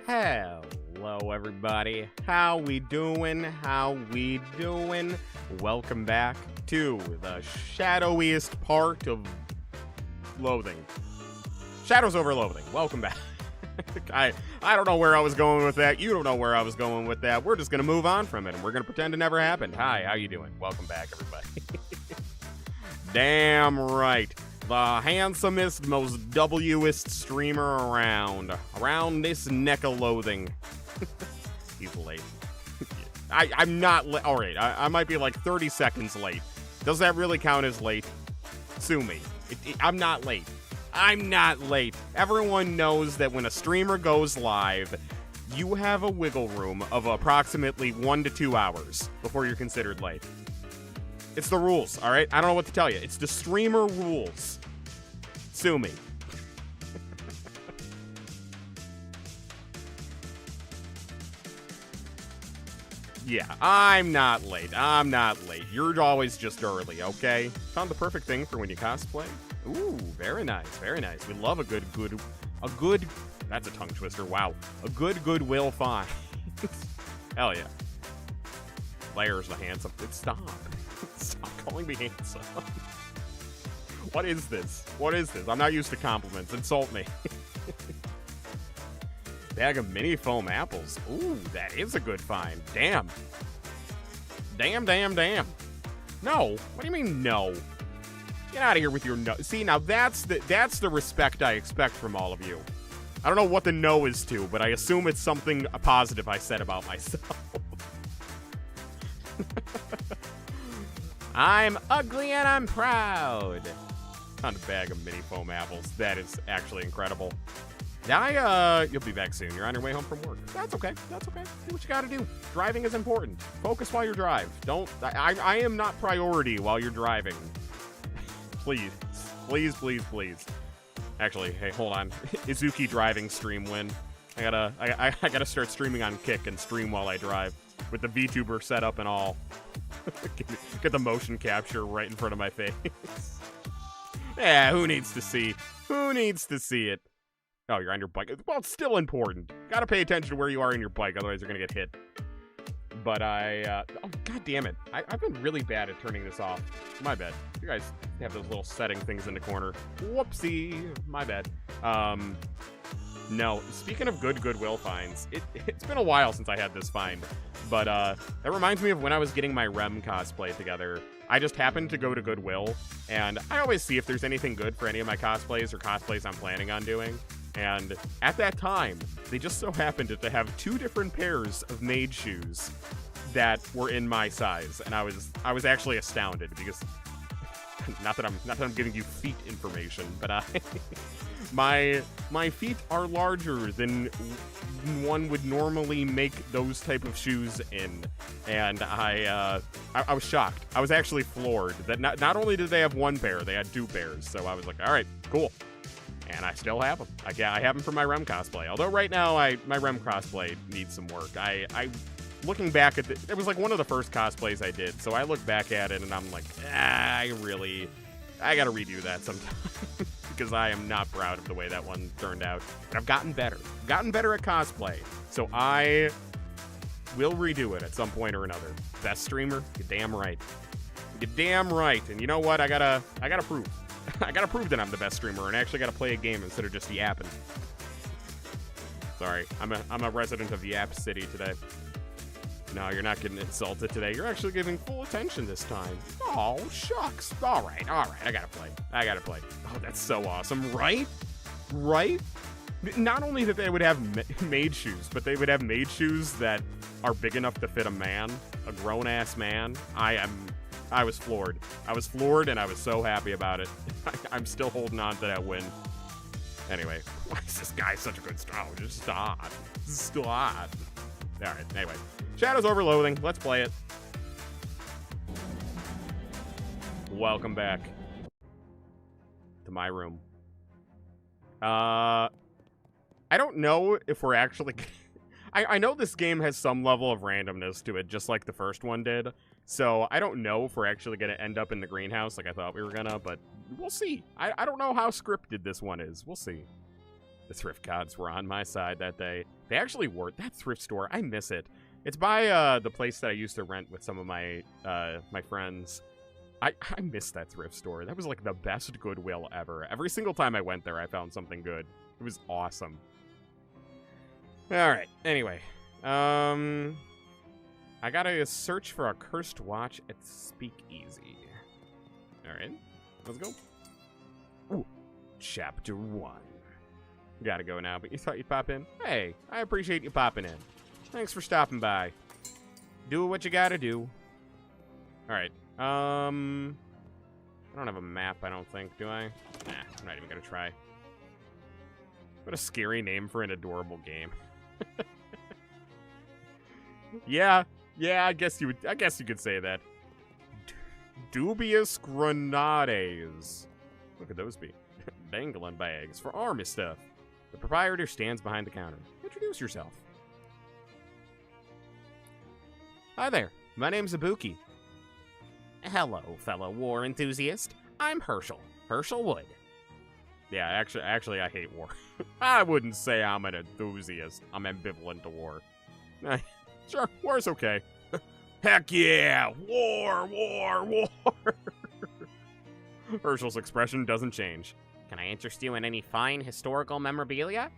Hello, everybody. How we doing? How we doing? Welcome back to the shadowiest part of Loathing. Shadows over Loathing. Welcome back. I don't know where I was going with that. You don't know where I was going with that. We're just going to move on from it, and we're going to pretend it never happened. Hi, how you doing? Welcome back, everybody. Damn right. The handsomest, most W'est streamer around this neck of Loathing. He's late. I'm not late. All right, I might be like 30 seconds late. Does that really count as late? Sue me. I'm not late. I'm not late. Everyone knows that when a streamer goes live, you have a wiggle room of approximately 1 to 2 hours before you're considered late. It's the rules, all right? I don't know what to tell you. It's the streamer rules. Sue me. Yeah, I'm not late. I'm not late. You're always just early, okay? Found the perfect thing for when you cosplay. Ooh, very nice, very nice. We love a good, that's a tongue twister, wow. A good Goodwill find. Hell yeah. Blair's the handsome. Stop. Stop calling me handsome. What is this? What is this? I'm not used to compliments. Insult me. Bag of mini foam apples. Ooh, that is a good find. Damn. Damn. No. What do you mean no? Get out of here with your no. See, now that's the respect I expect from all of you. I don't know what the no is to, but I assume it's something positive I said about myself. I'm ugly and I'm proud. Found a bag of mini foam apples. That is actually incredible. You'll be back soon. You're on your way home from work. That's okay. That's okay. Do what you gotta do. Driving is important. Focus while you drive. I am not priority while you're driving. Please. Actually, hey, hold on. Izuki driving stream win. I gotta start streaming on Kick and stream while I drive. With the VTuber setup and all. Get the motion capture right in front of my face. Yeah, who needs to see? Who needs to see it? Oh, you're on your bike. Well, it's still important. Gotta pay attention to where you are in your bike, otherwise you're gonna get hit. But oh, god damn it. I've been really bad at turning this off. My bad. You guys have those little setting things in the corner. Whoopsie. My bad. No, speaking of good Goodwill finds, it's been a while since I had this find, but that reminds me of when I was getting my Rem cosplay together. I just happened to go to Goodwill, and I always see if there's anything good for any of my cosplays or cosplays I'm planning on doing, and at that time, they just so happened to have 2 different pairs of maid shoes that were in my size, and I was actually astounded because not that I'm giving you feet information, but my feet are larger than one would normally make those type of shoes in, and I was shocked. I was actually floored that not only did they have 1 pair, they had 2 pairs. So I was like, all right, cool. And I still have them. I have them for my Rem cosplay. Although right now my Rem cosplay needs some work. I looking back at it was like one of the first cosplays I did. So I look back at it and I'm like, I gotta redo that sometime. Because I am not proud of the way that one turned out. But I've gotten better. Gotten better at cosplay. So I will redo it at some point or another. Best streamer? You're damn right. You're damn right. And you know what? I gotta prove. I gotta prove that I'm the best streamer and actually gotta play a game instead of just yapping. Sorry, I'm a resident of Yap City today. No, you're not getting insulted today. You're actually giving full attention this time. Oh, shucks. All right. I gotta play. Oh, that's so awesome, right? Right? Not only that they would have maid shoes, but they would have maid shoes that are big enough to fit a man, a grown-ass man. I was floored. I was floored, and I was so happy about it. I'm still holding on to that win. Anyway, why is this guy such a good star? Just stop. Stop. All right, anyway. Shadows over Loathing. Let's play it. Welcome back to my room. I don't know if we're actually... I know this game has some level of randomness to it, just like the first one did. So I don't know if we're actually going to end up in the greenhouse like I thought we were going to, but we'll see. I don't know how scripted this one is. We'll see. The thrift gods were on my side that day. They actually were. That thrift store, I miss it. It's by the place that I used to rent with some of my my friends. I miss that thrift store. That was like the best Goodwill ever. Every single time I went there, I found something good. It was awesome. All right. Anyway, I gotta search for a cursed watch at Speakeasy. All right, let's go. Ooh, Chapter 1. Gotta go now, but you thought you'd pop in? Hey, I appreciate you popping in. Thanks for stopping by. Do what you gotta do. All right. I don't have a map, I don't think, do I? Nah, I'm not even gonna try. What a scary name for an adorable game. yeah, I guess you could say that. Dubious Grenades. What could those be? Dangling bags for army stuff. The proprietor stands behind the counter. Introduce yourself. Hi there. My name's Ibuki. Hello, fellow war enthusiast. I'm Herschel. Herschel Wood. Yeah, actually, I hate war. I wouldn't say I'm an enthusiast. I'm ambivalent to war. Sure, war's okay. Heck yeah! War! Herschel's expression doesn't change. Can I interest you in any fine historical memorabilia?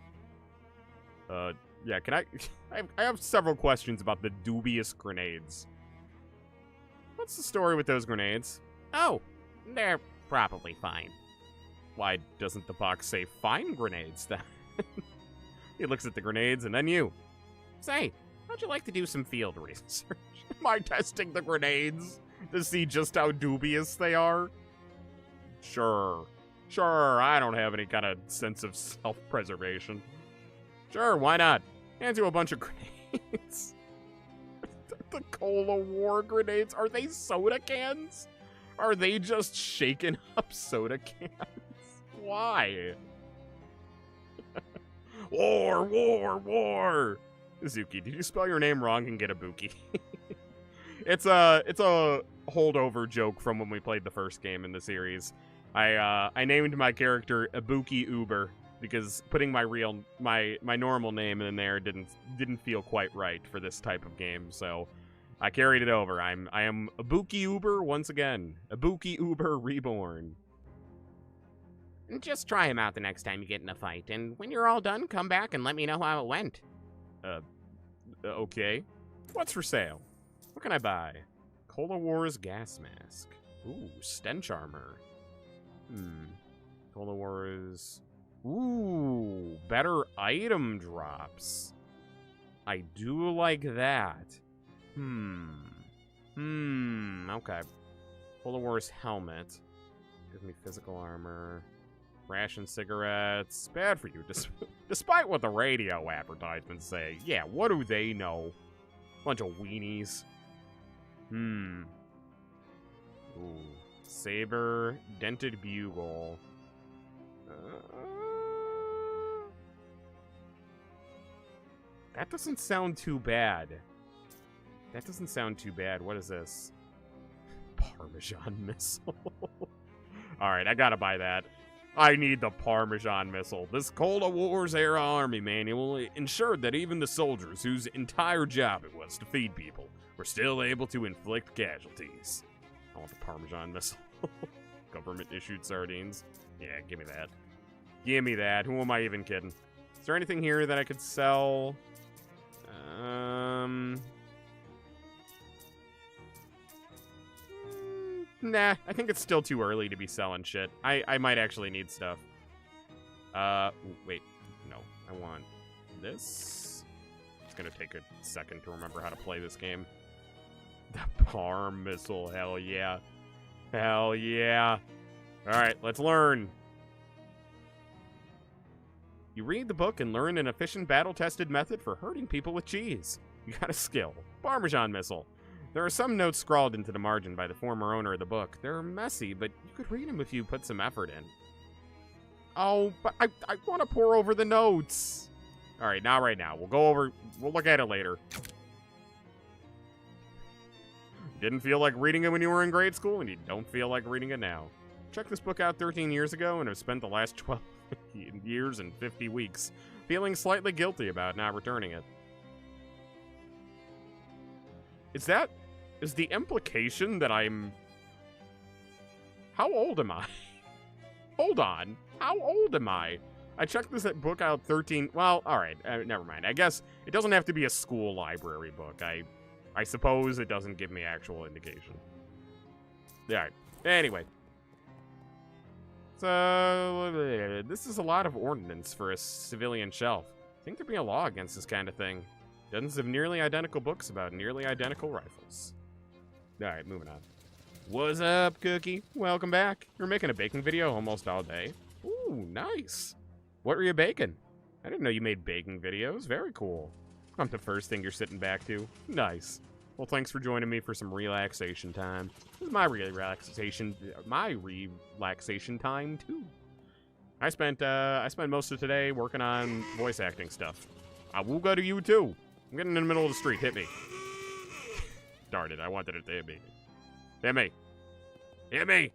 Yeah, can I have several questions about the dubious grenades. What's the story with those grenades? Oh, they're probably fine. Why doesn't the box say fine grenades then? He looks at the grenades and then you. Say, how'd you like to do some field research? Am I testing the grenades to see just how dubious they are? Sure, I don't have any kind of sense of self-preservation. Sure, why not? Hands you a bunch of grenades. The Cola War grenades, are they soda cans? Are they just shaken up soda cans? Why? War! Izuki, did you spell your name wrong and get Ibuki? It's a holdover joke from when we played the first game in the series. I named my character Ibuki Uber because putting my normal name in there didn't feel quite right for this type of game, so I carried it over. I am Ibuki Uber once again. Ibuki Uber reborn. Just try him out the next time you get in a fight, and when you're all done, come back and let me know how it went. Okay. What's for sale? What can I buy? Cola Wars gas mask. Ooh, stench armor. Cola Wars. Ooh, better item drops. I do like that. Okay. Cola Wars helmet. Gives me physical armor. Ration cigarettes. Bad for you. Despite what the radio advertisements say. Yeah, what do they know? Bunch of weenies. Ooh. Saber. Dented bugle. That doesn't sound too bad. What is this? Parmesan missile. Alright, I gotta buy that. I need the Parmesan missile. This Cola Wars era army manual ensured that even the soldiers whose entire job it was to feed people were still able to inflict casualties. I want the Parmesan missile. Government-issued sardines. Yeah, give me that. Give me that. Who am I even kidding? Is there anything here that I could sell? Nah, I think it's still too early to be selling shit. I might actually need stuff. Wait. No, I want this. It's gonna take a second to remember how to play this game. The Parm missile, hell yeah. Hell yeah. Alright, let's learn. You read the book and learn an efficient battle-tested method for hurting people with cheese. You got a skill. Parmesan missile. There are some notes scrawled into the margin by the former owner of the book. They're messy, but you could read them if you put some effort in. Oh, but I want to pour over the notes. All right, not right now. We'll look at it later. Didn't feel like reading it when you were in grade school, and you don't feel like reading it now. Checked this book out 13 years ago, and have spent the last in years and 50 weeks, feeling slightly guilty about not returning it. Is the implication that I'm... How old am I? Hold on. How old am I? I checked this at book out 13. Well, alright, never mind. I guess it doesn't have to be a school library book. I suppose it doesn't give me actual indication. Alright, anyway. So, this is a lot of ordnance for a civilian shelf. I think there'd be a law against this kind of thing. Dozens of nearly identical books about nearly identical rifles. Alright, moving on. What's up, Cookie? Welcome back. You're making a baking video almost all day. Ooh, nice. What were you baking? I didn't know you made baking videos. Very cool. I'm the first thing you're sitting back to. Nice. Well, thanks for joining me for some relaxation time. This is my relaxation time too. I spent most of today working on voice acting stuff. I will go to you too. I'm getting in the middle of the street. Hit me. Darn it! I wanted it to hit me. Hit me. Hit me.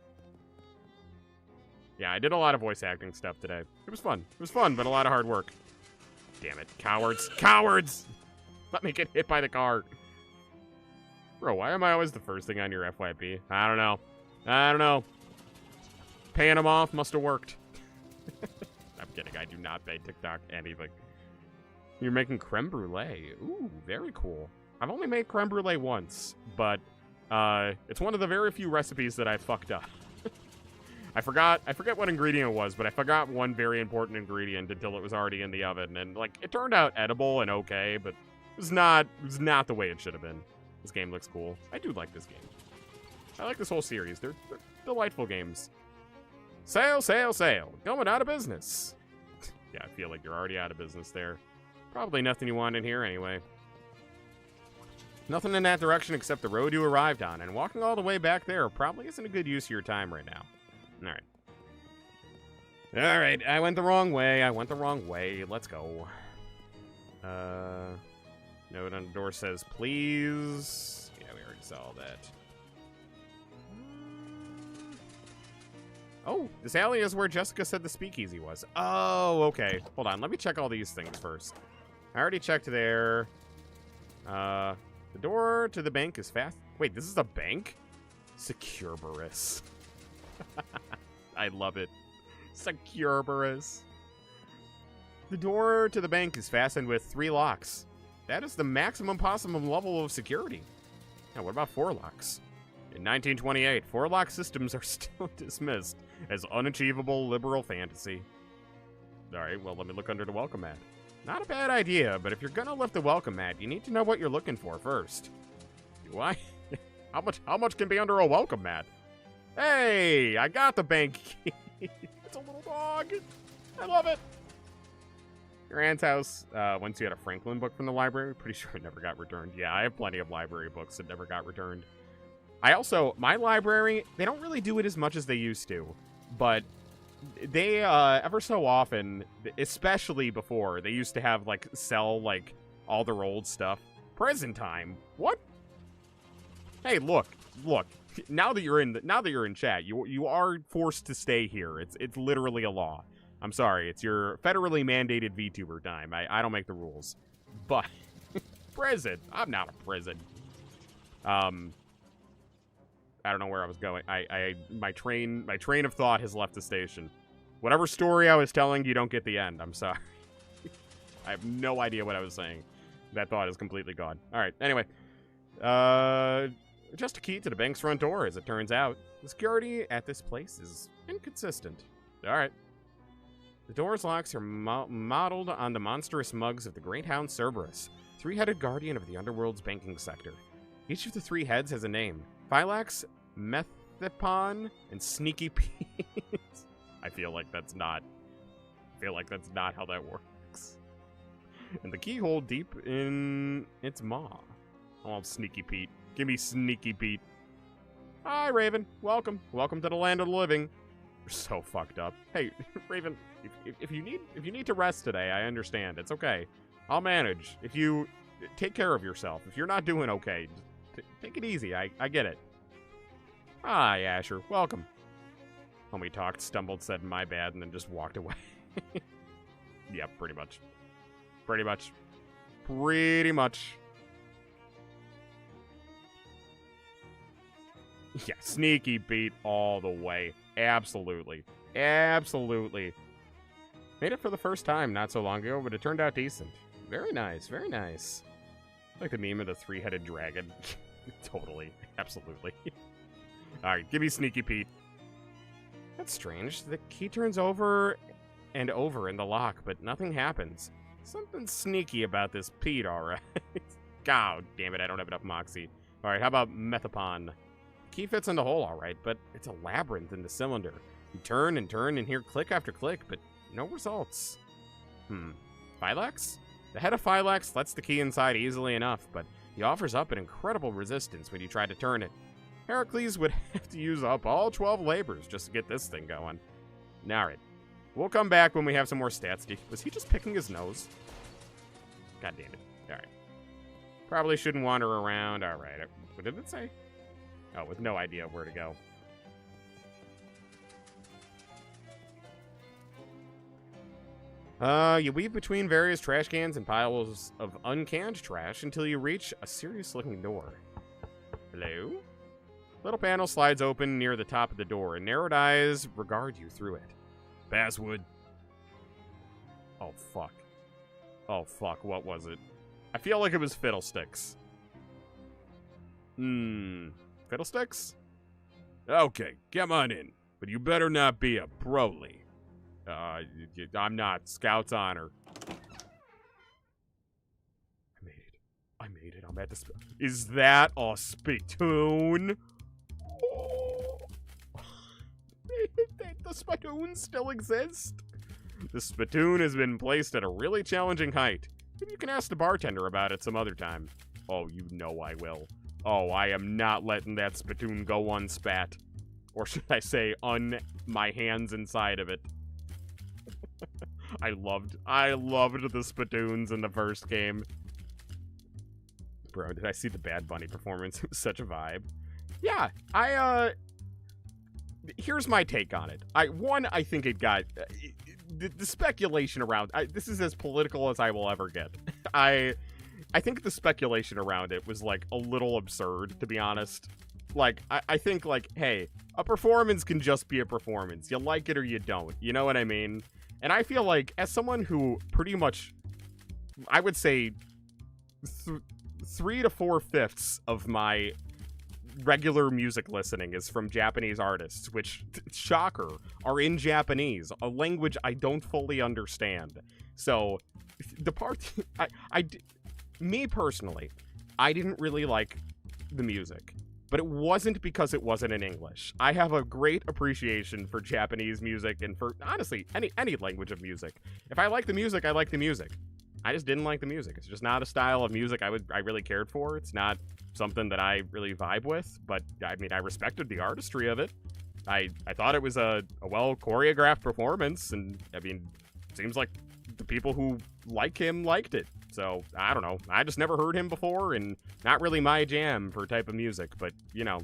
Yeah, I did a lot of voice acting stuff today. It was fun. It was fun, but a lot of hard work. Damn it, cowards! Cowards! Let me get hit by the car. Bro, why am I always the first thing on your FYP? I don't know. I don't know. Paying them off must have worked. I'm kidding. I do not pay TikTok anything. You're making creme brulee. Ooh, very cool. I've only made creme brulee once, but it's one of the very few recipes that I fucked up. I forget what ingredient it was, but I forgot one very important ingredient until it was already in the oven, and like it turned out edible and okay, but it was not the way it should have been. This game looks cool. I do like this game. I like this whole series. They're delightful games. Sail, sail, sail. Going out of business. Yeah, I feel like you're already out of business there. Probably nothing you want in here anyway. Nothing in that direction except the road you arrived on, and walking all the way back there probably isn't a good use of your time right now. Alright. Alright, I went the wrong way. Let's go. Note on the door says, please. Yeah, we already saw all that. Oh, this alley is where Jessica said the speakeasy was. Oh, okay. Hold on, let me check all these things first. I already checked there. The door to the bank is fast. Wait, this is a bank? Securberus. I love it. Securberus. The door to the bank is fastened with 3 locks. That is the maximum possible level of security. Now, what about 4 locks? In 1928, 4-lock systems are still dismissed as unachievable liberal fantasy. Alright, well, let me look under the welcome mat. Not a bad idea, but if you're gonna lift the welcome mat, you need to know what you're looking for first. Do I? How much can be under a welcome mat? Hey, I got the bank key. It's a little dog. I love it. Your aunt's house, once you had a Franklin book from the library, pretty sure it never got returned. Yeah, I have plenty of library books that never got returned. My library, they don't really do it as much as they used to, but they, ever so often, especially before, they used to have, like, sell, like, all their old stuff. Present time? What? Hey, look, now that you're in chat, you are forced to stay here. It's literally a law. I'm sorry, it's your federally mandated VTuber time. I don't make the rules. But, prison. I'm not a prison. I don't know where I was going. My train of thought has left the station. Whatever story I was telling, you don't get the end. I'm sorry. I have no idea what I was saying. That thought is completely gone. Alright, anyway. Just a key to the bank's front door, as it turns out. The security at this place is inconsistent. Alright. The door's locks are modeled on the monstrous mugs of the Great Hound Cerberus, 3-headed guardian of the underworld's banking sector. Each of the 3 heads has a name. Phylax, Methipon, and Sneaky Pete. I feel like that's not how that works. And the keyhole deep in its maw. Oh, Sneaky Pete. Give me Sneaky Pete. Hi, Raven. Welcome. Welcome to the land of the living. You're so fucked up. Hey, Raven, if you need to rest today, I understand. It's okay. I'll manage. If you take care of yourself. If you're not doing okay, take it easy. I get it. Hi, Asher. Welcome. Homie talked, stumbled, said my bad, and then just walked away. Yeah, pretty much. Pretty much. Pretty much. Yeah, Sneaky Pete all the way. Absolutely. Absolutely. Made it for the first time not so long ago, but it turned out decent. Very nice, very nice. Like the meme of the three-headed dragon. Totally. Absolutely. Alright, give me Sneaky Pete. That's strange. The key turns over and over in the lock, but nothing happens. Something sneaky about this Pete, alright. God damn it, I don't have enough moxie. Alright, how about Methapon? Key fits in the hole alright, but it's a labyrinth in the cylinder. You turn and hear click after click, but no results. Phylax? The head of Phylax lets the key inside easily enough, but he offers up an incredible resistance when you try to turn it. Heracles would have to use up all 12 labors just to get this thing going. Alright. We'll come back when we have some more stats. Was he just picking his nose? God damn it. Alright. Probably shouldn't wander around. Alright. What did it say? Oh, with no idea where to go. You weave between various trash cans and piles of uncanned trash until you reach a serious-looking door. Hello? Little panel slides open near the top of the door, and narrowed eyes regard you through it. Basswood. Oh, fuck. Oh, fuck. What was it? I feel like it was Fiddlesticks. Fiddlesticks? Okay, come on in. But you better not be a Broly. I'm not. Scout's honor. I made it. I'm at the Is that a spittoon? Oh. The spittoons still exist? The spittoon has been placed at a really challenging height. Maybe you can ask the bartender about it some other time. Oh, you know I will. Oh, I am not letting that spittoon go unspat. Or should I say, my hands inside of it. I loved the spittoons in the first game. Bro, did I see the Bad Bunny performance? It was such a vibe. Yeah, here's my take on it. I think it got... the speculation around... this is as political as I will ever get. I think the speculation around it was, like, a little absurd, to be honest. Like, I think, like, hey, a performance can just be a performance. You like it or you don't. You know what I mean? And I feel like, as someone who pretty much, I would say, 3 to 4/5 of my regular music listening is from Japanese artists, which, shocker, are in Japanese, a language I don't fully understand. So, the part, me personally, I didn't really like the music. But it wasn't because it wasn't in English. I have a great appreciation for Japanese music and for, honestly, any language of music. If I like the music, I like the music. I just didn't like the music. It's just not a style of music I really cared for. It's not something that I really vibe with. But, I mean, I respected the artistry of it. I thought it was a well choreographed performance. And, I mean, it seems like the people who like him liked it. So, I don't know. I just never heard him before, and not really my jam for type of music, but, you know,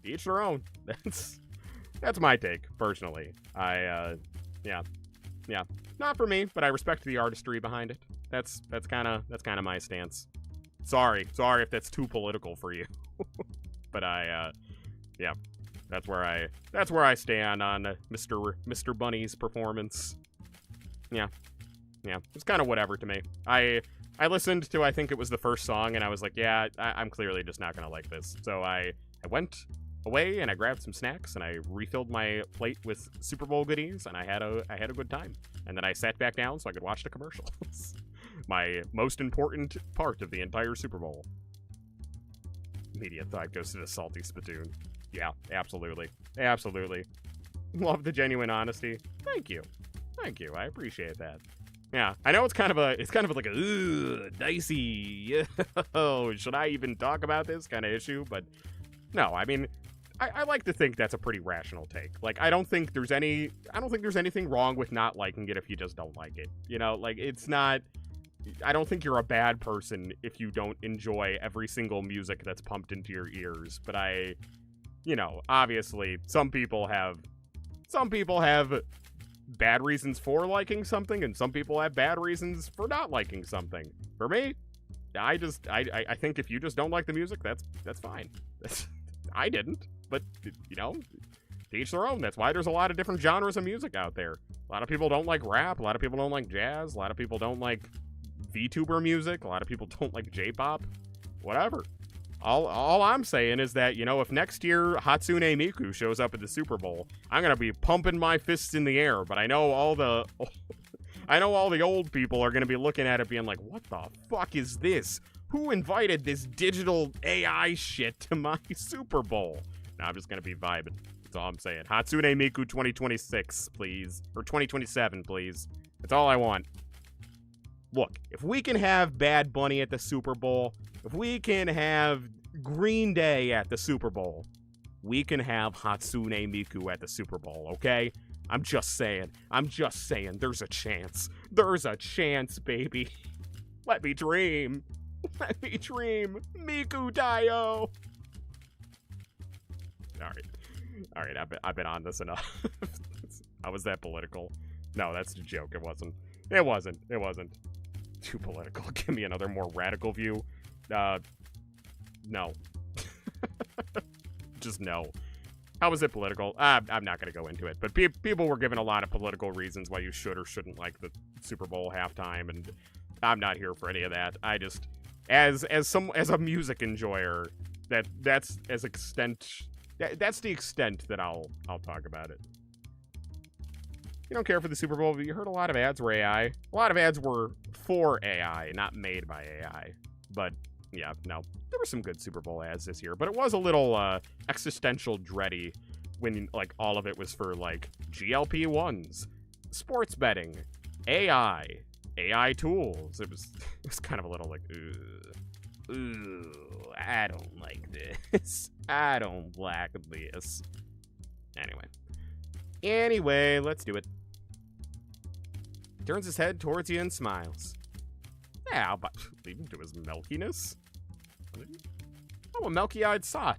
each their own. That's my take, personally. Yeah. Not for me, but I respect the artistry behind it. That's kind of my stance. Sorry if that's too political for you. But yeah. That's where I stand on Mr. Bunny's performance. Yeah. It's kind of whatever to me. I listened to, I think it was the first song, and I was like, yeah, I'm clearly just not gonna like this. So I went away and I grabbed some snacks and I refilled my plate with Super Bowl goodies, and I had a good time. And then I sat back down so I could watch the commercials. My most important part of the entire Super Bowl. Immediate thought goes to the salty spittoon. Yeah, absolutely. Love the genuine honesty. Thank you. I appreciate that. Yeah, I know it's kind of like a dicey, oh, should I even talk about this kind of issue, but no, I mean, I like to think that's a pretty rational take. Like, I don't think there's anything wrong with not liking it if you just don't like it. You know, like, I don't think you're a bad person if you don't enjoy every single music that's pumped into your ears, but you know, obviously, some people have bad reasons for liking something, and some people have bad reasons for not liking something. For me, I think if you just don't like the music, that's fine. I didn't, but you know, to each their own. That's why there's a lot of different genres of music out there. A lot of people don't like rap. A lot of people don't like jazz. A lot of people don't like VTuber music. A lot of people don't like J-pop. Whatever. All I'm saying is that, you know, if next year Hatsune Miku shows up at the Super Bowl, I'm gonna be pumping my fists in the air. But I know all the old people are gonna be looking at it being like, what the fuck is this? Who invited this digital AI shit to my Super Bowl? Now I'm just gonna be vibing. That's all I'm saying. Hatsune Miku 2026, please. Or 2027, please. That's all I want. Look, if we can have Bad Bunny at the Super Bowl, if we can have Green Day at the Super Bowl, we can have Hatsune Miku at the Super Bowl, okay? I'm just saying. There's a chance. There's a chance, baby. Let me dream. Let me dream. Miku Dio. All right, I've been on this enough. How was that political? No, that's a joke. It wasn't. It wasn't. Too political. Give me another more radical view. No. Just no. How was it political? I'm not going to go into it. But people were given a lot of political reasons why you should or shouldn't like the Super Bowl halftime, and I'm not here for any of that. I just, as a music enjoyer, that's the extent that I'll talk about it. You don't care for the Super Bowl, but you heard a lot of ads were AI. A lot of ads were for AI, not made by AI. But yeah, no, there were some good Super Bowl ads this year, but it was a little existential dready when like all of it was for like GLP-1s, sports betting, AI tools. It was kind of a little like, ooh, I don't like this. I don't like this. Anyway, let's do it. Turns his head towards you and smiles. Yeah, but leave him to his milkiness. Oh, a milky-eyed sot.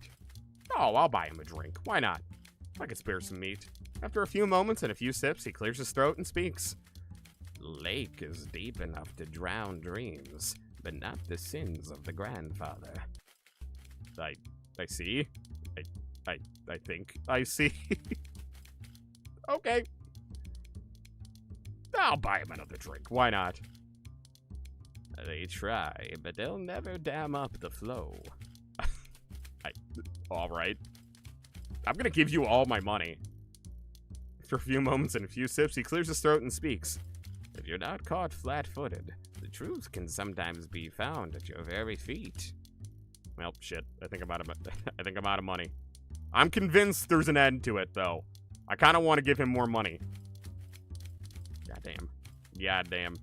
Oh, I'll buy him a drink. Why not? I could spare some meat. After a few moments and a few sips, he clears his throat and speaks. Lake is deep enough to drown dreams, but not the sins of the grandfather. I see. I think I see. Okay. I'll buy him another drink. Why not? They try, but they'll never dam up the flow. All right. I'm gonna give you all my money. After a few moments and a few sips, he clears his throat and speaks. If you're not caught flat-footed, the truth can sometimes be found at your very feet. Well, shit. I think I'm out of money. I'm convinced there's an end to it, though. I kind of want to give him more money. Goddamn.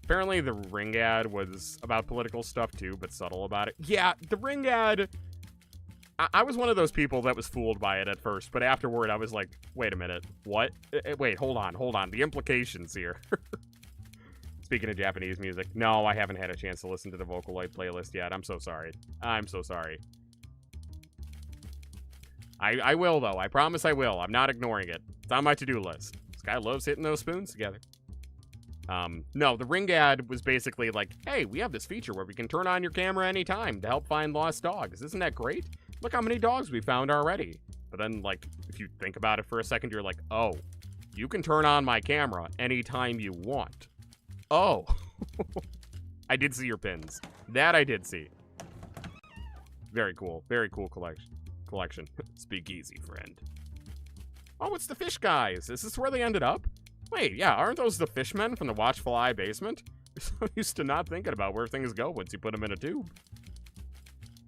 Apparently the Ring ad was about political stuff too, but subtle about it. Yeah, the Ring ad, I was one of those people that was fooled by it at first, but afterward I was like, wait a minute, what? Wait, hold on, the implications here. Speaking of Japanese music, no, I haven't had a chance to listen to the Vocaloid playlist yet. I'm so sorry. I will, though. I promise I will. I'm not ignoring it. It's on my to-do list. This guy loves hitting those spoons together. No, the Ring ad was basically like, hey, we have this feature where we can turn on your camera anytime to help find lost dogs. Isn't that great? Look how many dogs we found already. But then, like, if you think about it for a second, you're like, oh, you can turn on my camera anytime you want. Oh. I did see your pins. That I did see. Very cool. Very cool collection. Speak easy, friend. Oh, it's the fish guys. Is this where they ended up? Wait, yeah, aren't those the fishmen from the Watchful Eye basement? You're so used to not thinking about where things go once you put them in a tube.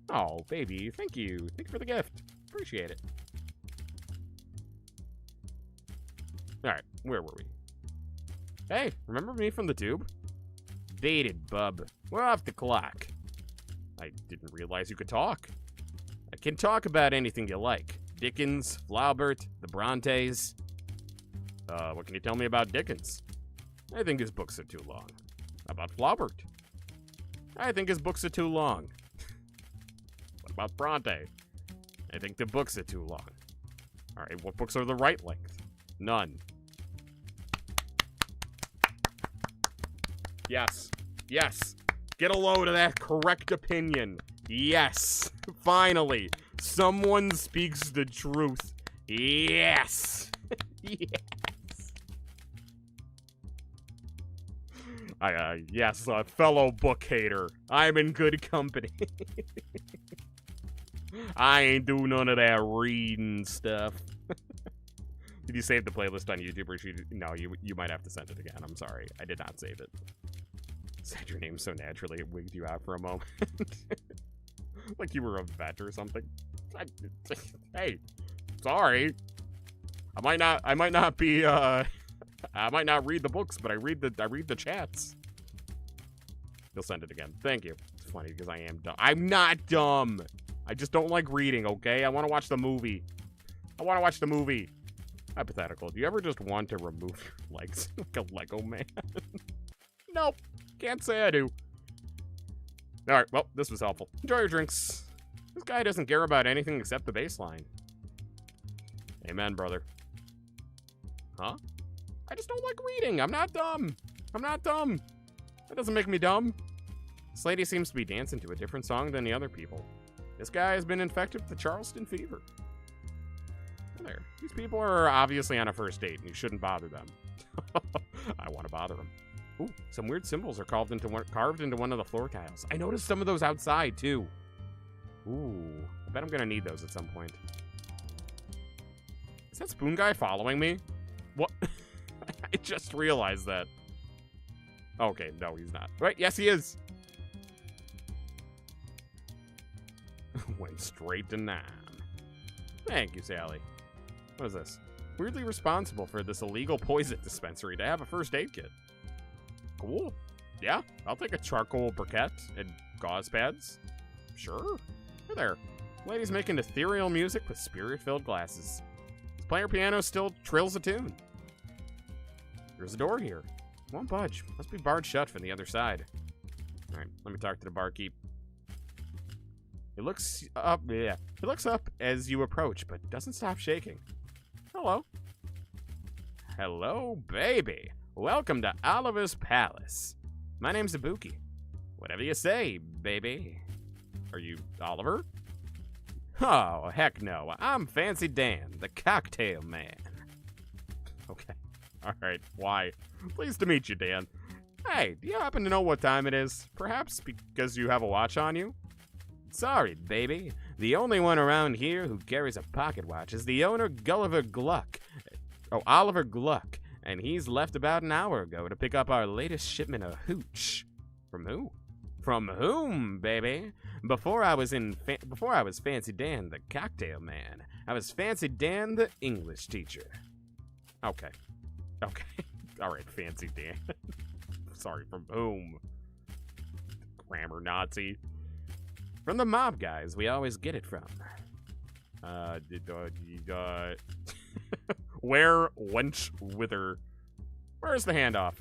Oh, baby, thank you. Thank you for the gift. Appreciate it. Alright, where were we? Hey, remember me from the tube? Dated, bub. We're off the clock. I didn't realize you could talk. I can talk about anything you like. Dickens, Flaubert, the Brontes. What can you tell me about Dickens? I think his books are too long. How about Flaubert? I think his books are too long. What about Bronte? I think the books are too long. Alright, what books are the right length? None. Yes. Yes. Get a load of that correct opinion. Yes. Finally. Someone speaks the truth. Yes. Yes. Yes, a fellow book hater. I'm in good company. I ain't do none of that reading stuff. Did you save the playlist on YouTube, or should you... No, you might have to send it again. I'm sorry. I did not save it. Said your name so naturally, it wigged you out for a moment. Like you were a vet or something. Hey, sorry. I might not be, I might not read the books, but I read the chats. You'll send it again. Thank you. It's funny because I am dumb. I'm not dumb. I just don't like reading, okay? I want to watch the movie. Hypothetical. Do you ever just want to remove your legs like a Lego man? Nope. Can't say I do. Alright, well, this was helpful. Enjoy your drinks. This guy doesn't care about anything except the baseline. Amen, brother. Huh? I just don't like reading. I'm not dumb. That doesn't make me dumb. This lady seems to be dancing to a different song than the other people. This guy has been infected with the Charleston fever. There. These people are obviously on a first date, and you shouldn't bother them. I want to bother them. Ooh, some weird symbols are carved into one of the floor tiles. I noticed some of those outside, too. Ooh, I bet I'm going to need those at some point. Is that spoon guy following me? What? I just realized that. Okay, no, he's not. Right, yes, he is. Went straight to 9. Thank you, Sally. What is this? Weirdly responsible for this illegal poison dispensary to have a first aid kit. Cool. Yeah, I'll take a charcoal briquette and gauze pads. Sure. Hey there. Lady's making ethereal music with spirit-filled glasses. This player piano still trills a tune. There's a door here. Won't budge. Must be barred shut from the other side. All right, let me talk to the barkeep. He looks up. Yeah, he looks up as you approach, but doesn't stop shaking. Hello. Hello, baby. Welcome to Oliver's Palace. My name's Ibuki. Whatever you say, baby. Are you Oliver? Oh, heck no. I'm Fancy Dan, the cocktail man. Okay. All right. Why? Pleased to meet you, Dan. Hey, do you happen to know what time it is? Perhaps because you have a watch on you? Sorry, baby. The only one around here who carries a pocket watch is the owner, Gulliver Gluck. Oh, Oliver Gluck. And he's left about an hour ago to pick up our latest shipment of hooch. From who? From whom, baby? Before I was Fancy Dan, the cocktail man, I was Fancy Dan, the English teacher. Okay. All right, Fancy Dan. Sorry, from whom? Grammar Nazi. From the mob guys we always get it from. Where, wench, whither? Where's the handoff?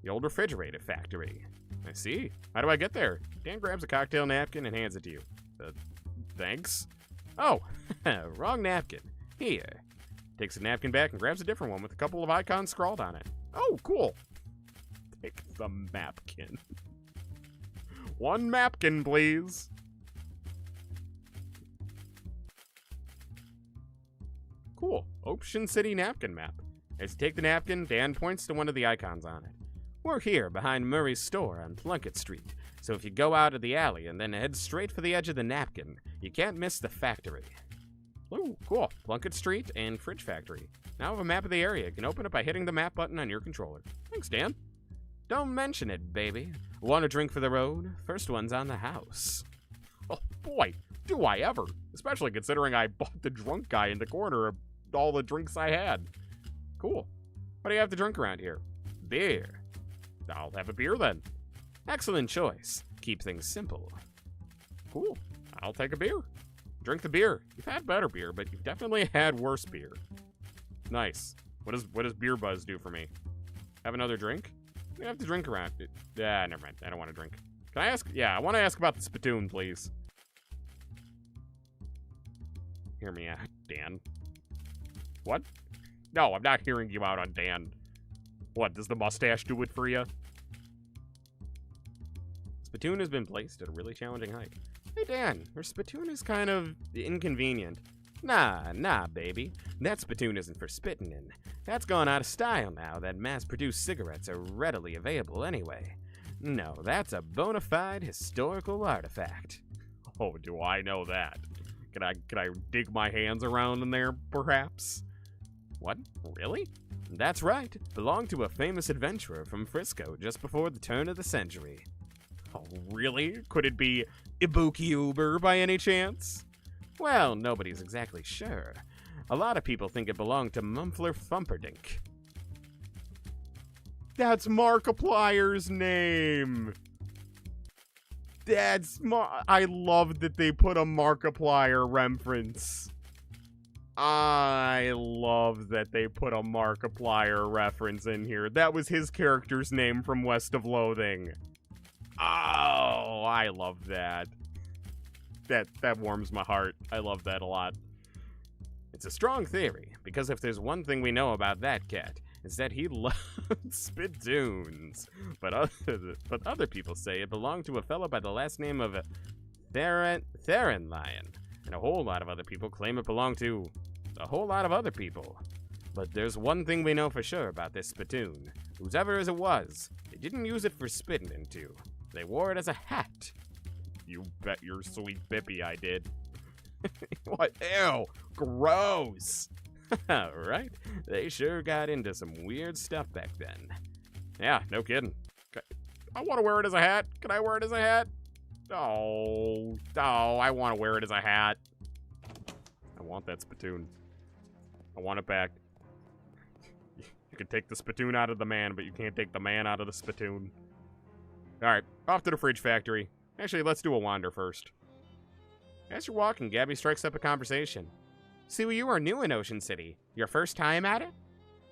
The old refrigerator factory. I see. How do I get there? Dan grabs a cocktail napkin and hands it to you. Thanks. Oh, wrong napkin. Here. Takes the napkin back and grabs a different one with a couple of icons scrawled on it. Oh, cool. Take the mapkin. One mapkin, please. Cool. Ocean City napkin map. As you take the napkin, Dan points to one of the icons on it. We're here behind Murray's store on Plunkett Street, so if you go out of the alley and then head straight for the edge of the napkin, you can't miss the factory. Ooh, cool. Plunkett Street and Fridge Factory. Now I have a map of the area. You can open it by hitting the map button on your controller. Thanks, Dan. Don't mention it, baby. Want a drink for the road? First one's on the house. Oh, boy, do I ever. Especially considering I bought the drunk guy in the corner of all the drinks I had. Cool. What do you have to drink around here? Beer. I'll have a beer then. Excellent choice. Keep things simple. Cool. I'll take a beer. Drink the beer. You've had better beer, but you've definitely had worse beer. Nice. What does Beer Buzz do for me? Have another drink? We have to drink around. Never mind. I don't want to drink. Can I ask? Yeah, I want to ask about the spittoon, please. Hear me out, Dan. What? No, I'm not hearing you out on Dan. What, does the mustache do it for you? spittoon has been placed at a really challenging height. Hey Dan, your spittoon is kind of inconvenient. Nah, baby. That spittoon isn't for spitting in. That's gone out of style now that mass-produced cigarettes are readily available anyway. No, that's a bona fide historical artifact. Oh, do I know that? Can I dig my hands around in there, perhaps? What? Really? That's right. Belonged to a famous adventurer from Frisco just before the turn of the century. Oh, really? Could it be Ibuki Uber by any chance? Well, nobody's exactly sure. A lot of people think it belonged to Mumpler Fumperdink. That's Markiplier's name! I love that they put a Markiplier reference. I love that they put a Markiplier reference in here. That was his character's name from West of Loathing. Oh, I love that. That warms my heart. I love that a lot. It's a strong theory, because if there's one thing we know about that cat, it's that he loves spittoons. But other people say it belonged to a fellow by the last name of Theron Lion. And a whole lot of other people claim it belonged to a whole lot of other people. But there's one thing we know for sure about this spittoon. Whoever it was, they didn't use it for spitting into. They wore it as a hat. You bet your sweet bippy I did. What? Ew! Gross! Right? They sure got into some weird stuff back then. Yeah, no kidding. I want to wear it as a hat. Can I wear it as a hat? Oh, I want to wear it as a hat. I want that spittoon. I want it back. You can take the spittoon out of the man, but you can't take the man out of the spittoon. Alright, off to the fridge factory. Actually, let's do a wander first. As you're walking, Gabby strikes up a conversation. So you are new in Ocean City. Your first time at it?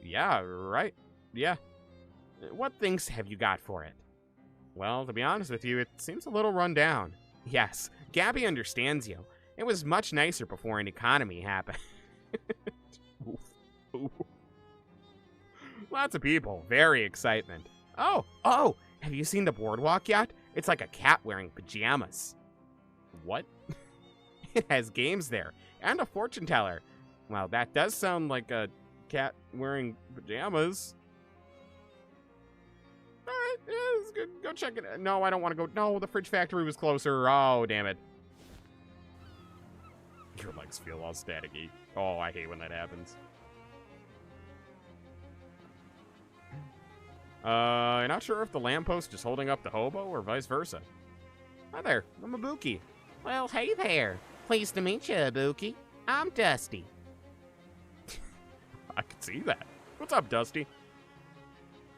Yeah, right. Yeah. What things have you got for it? Well, to be honest with you, it seems a little run down. Yes, Gabby understands you. It was much nicer before an economy happened. Lots of people, very excitement. Oh, have you seen the boardwalk yet? It's like a cat wearing pajamas. What? It has games there, and a fortune teller. Well, that does sound like a cat wearing pajamas. Alright, yeah, let's go check it out. No, I don't want to go. No, the fridge factory was closer. Oh, damn it. Your legs feel all staticky. Oh, I hate when that happens. I'm not sure if the lamppost is holding up the hobo or vice versa. Hi there, I'm Ibuki. Well, hey there. Pleased to meet you, Ibuki. I'm Dusty. I can see that. What's up, Dusty?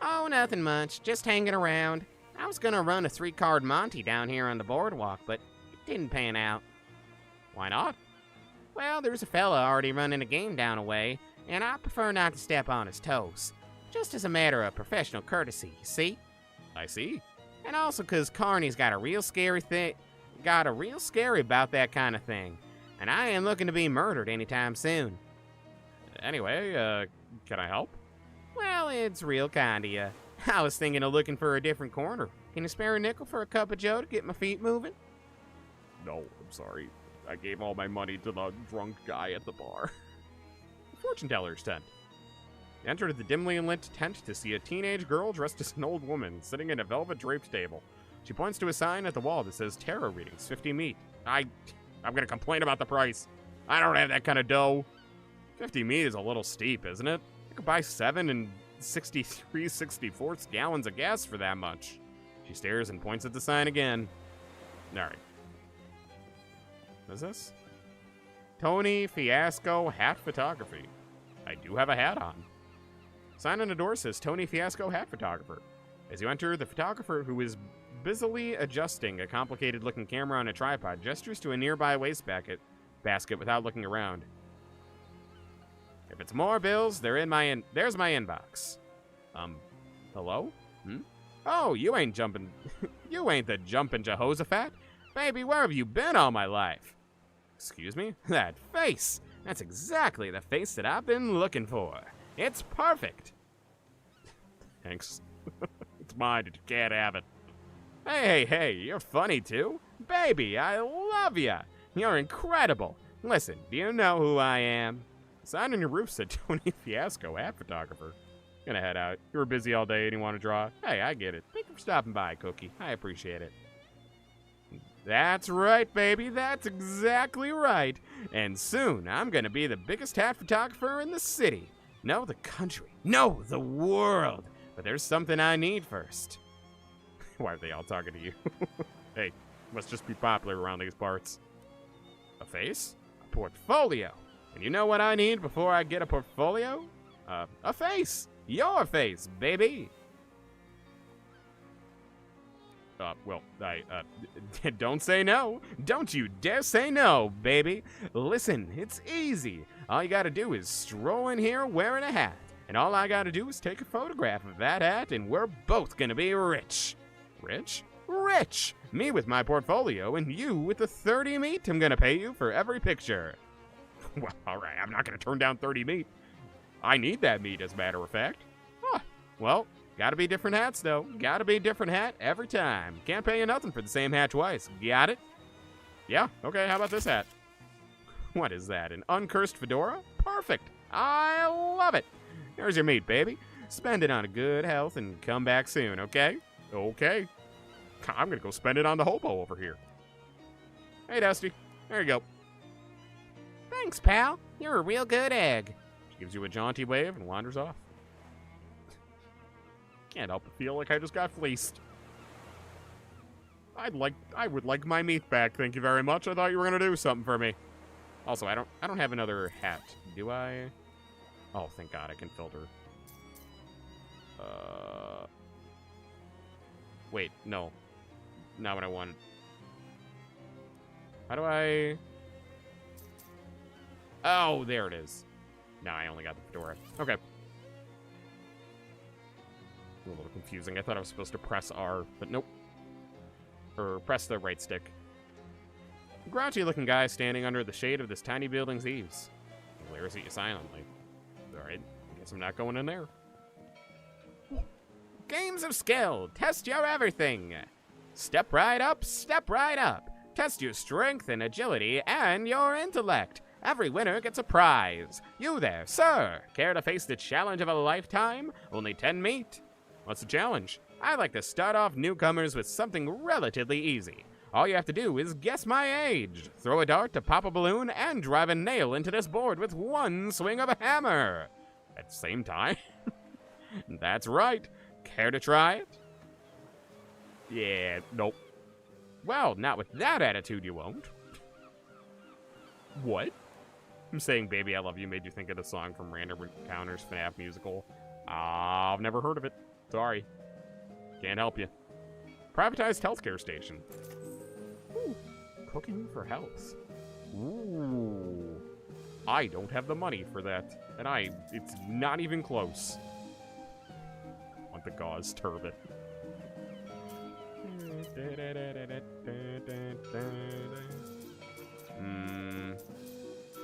Oh, nothing much. Just hanging around. I was gonna run a 3-card Monty down here on the boardwalk, but it didn't pan out. Why not? Well, there's a fella already running a game down away, and I prefer not to step on his toes. Just as a matter of professional courtesy, you see? I see. And also 'cause Carney's got a real scary about that kind of thing. And I ain't looking to be murdered anytime soon. Anyway, can I help? Well, it's real kind of you. I was thinking of looking for a different corner. Can you spare a nickel for a cup of joe to get my feet moving? No, I'm sorry. I gave all my money to the drunk guy at the bar. The fortune teller's tent. Enter the dimly lit tent to see a teenage girl dressed as an old woman sitting at a velvet draped table. She points to a sign at the wall that says tarot readings, 50 meat. I'm gonna complain about the price. I don't have that kind of dough. 50 meat is a little steep, isn't it? I could buy 7 and 63/64 gallons of gas for that much. She stares and points at the sign again. Alright. What is this? Tony Fiasco Hat Photography. I do have a hat on. Sign on the door says Tony Fiasco Hat Photographer. As you enter, the photographer, who is busily adjusting a complicated-looking camera on a tripod, gestures to a nearby wastebasket without looking around. If it's more bills, there's my inbox. Hello? Oh, you ain't jumping. You ain't the jumping Jehoshaphat? Baby, where have you been all my life? Excuse me? That face! That's exactly the face that I've been looking for. It's perfect. Thanks. It's mine. You can't have it. Hey, you're funny too. Baby, I love ya. You're incredible. Listen, do you know who I am? Sign on your roof said Tony Fiasco, ad photographer. Gonna head out. You were busy all day and you want to draw. Hey, I get it. Thank you for stopping by, Cookie. I appreciate it. That's right, baby. That's exactly right. And soon, I'm gonna be the biggest hat photographer in the city. No, the country. No, the world. But there's something I need first. Why are they all talking to you? Hey, must just be popular around these parts. A face? A portfolio. And you know what I need before I get a portfolio? A face. Your face, baby. Don't say no. Don't you dare say no, baby. Listen, it's easy. All you gotta do is stroll in here wearing a hat. And all I gotta do is take a photograph of that hat, and we're both gonna be rich. Rich? Rich! Me with my portfolio, and you with the 30 meat I'm gonna pay you for every picture. Well, alright, I'm not gonna turn down 30 meat. I need that meat, as a matter of fact. Huh. Well, gotta be different hats, though. Gotta be different hat every time. Can't pay you nothing for the same hat twice. Got it? Yeah, okay, how about this hat? What is that, an uncursed fedora? Perfect! I love it! Here's your meat, baby. Spend it on a good health and come back soon, okay? Okay. I'm gonna go spend it on the hobo over here. Hey, Dusty. There you go. Thanks, pal. You're a real good egg. She gives you a jaunty wave and wanders off. Can't help but feel like I just got fleeced. I would like my meat back, thank you very much. I thought you were gonna do something for me. Also, I don't have another hat, do I? Oh, thank God, I can filter. Wait, no. Not what I wanted. How do I... Oh, there it is. No, I only got the fedora. Okay. A little confusing. I thought I was supposed to press R, but nope. Or press the right stick. A grouchy-looking guy standing under the shade of this tiny building's eaves. He glares at you silently. Alright, I guess I'm not going in there. Games of skill. Test your everything. Step right up, step right up. Test your strength and agility and your intellect. Every winner gets a prize. You there, sir. Care to face the challenge of a lifetime? Only 10 meat. What's the challenge? I like to start off newcomers with something relatively easy. All you have to do is guess my age, throw a dart to pop a balloon, and drive a nail into this board with one swing of a hammer. At the same time? That's right. Care to try it? Yeah, nope. Well, not with that attitude you won't. What? I'm saying Baby I Love You made you think of the song from Random Encounters FNAF musical. I've never heard of it. Sorry. Can't help you. Privatized healthcare station. Ooh, cooking for health. Ooh. I don't have the money for that. And it's not even close. I want the gauze turban.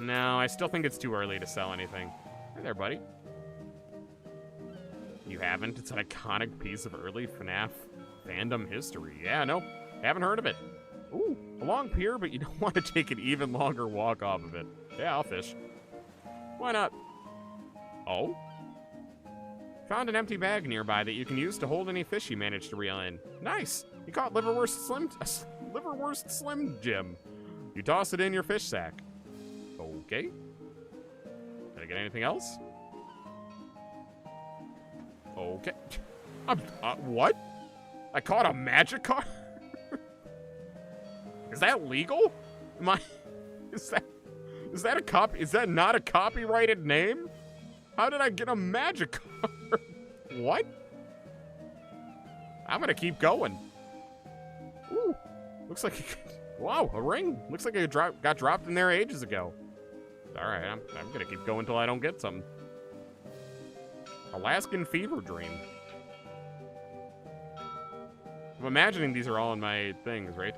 No, I still think it's too early to sell anything. Hey there, buddy. You haven't? It's an iconic piece of early FNAF fandom history. Yeah, nope. Haven't heard of it. Ooh, a long pier, but you don't want to take an even longer walk off of it. Yeah, I'll fish. Why not? Oh? Found an empty bag nearby that you can use to hold any fish you manage to reel in. Nice! You caught liverwurst Slim Jim. You toss it in your fish sack. Okay. Did I get anything else? Okay. What? I caught a magic card? Is that legal? Is that a copy? Is that not a copyrighted name? How did I get a magic card? What? I'm gonna keep going. Ooh, looks like wow, a ring. Looks like it got dropped in there ages ago. All right, I'm gonna keep going until I don't get something. Alaskan fever dream. I'm imagining these are all in my things, right?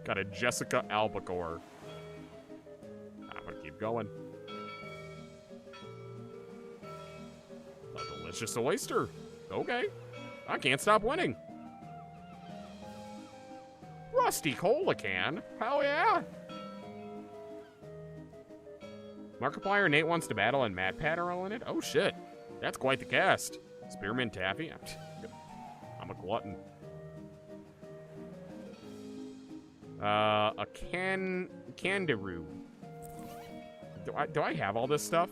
Got a Jessica albacore. I'm gonna keep going. A delicious oyster. Okay. I can't stop winning. Rusty Cola can? Hell yeah. Markiplier Nate wants to battle and Matt Pat are all in it? Oh shit. That's quite the cast. Spearmint Taffy? I'm a glutton. A Candaroo. Do I have all this stuff?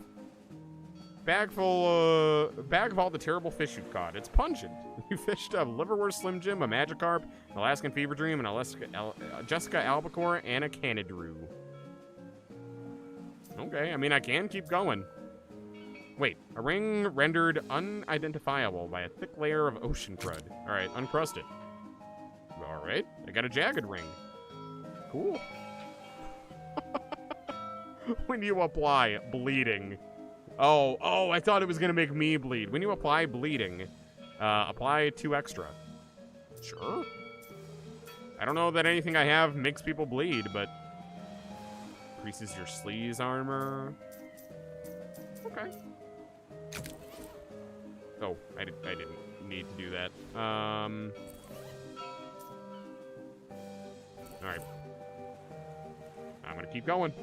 Bag of all the terrible fish you've caught. It's pungent. You fished a liverwurst Slim Jim, a Magikarp, an Alaskan Fever Dream, an Jessica Albacore, and a Canadroo. Okay, I mean, I can keep going. Wait, a ring rendered unidentifiable by a thick layer of ocean crud. All right, uncrust it. All right, I got a jagged ring. Cool. When you apply bleeding. Oh, I thought it was going to make me bleed. When you apply bleeding, apply 2 extra. Sure. I don't know that anything I have makes people bleed, but increases your sleaze armor. Okay. Oh, I didn't need to do that. All right. I'm gonna keep going.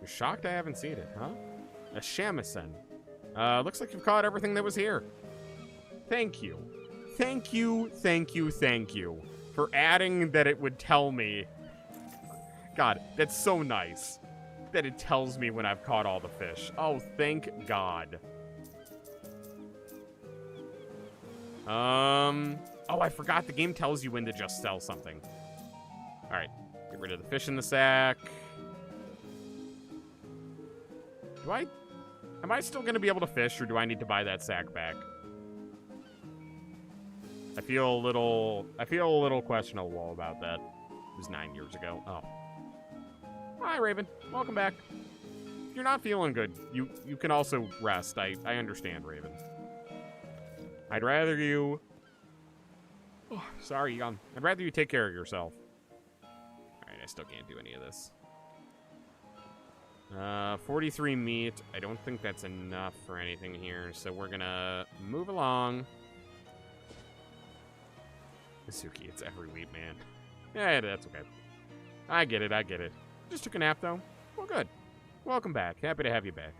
You're shocked I haven't seen it, huh? A shamisen. Looks like you've caught everything that was here. Thank you. Thank you for adding that it would tell me. God, that's so nice. That it tells me when I've caught all the fish. Oh, thank God. Oh, I forgot the game tells you when to just sell something. All right, get rid of the fish in the sack. Am I still gonna be able to fish, or do I need to buy that sack back? I feel a little questionable about that. It was 9 years ago. Oh. Hi, Raven. Welcome back. If you're not feeling good, you can also rest. I understand, Raven. I'd rather you... Oh, sorry, I'd rather you take care of yourself. Alright, I still can't do any of this. 43 meat. I don't think that's enough for anything here, so we're gonna move along. Suki, it's every week, man. Yeah, that's okay. I get it. Just took a nap, though. Well, good. Welcome back. Happy to have you back.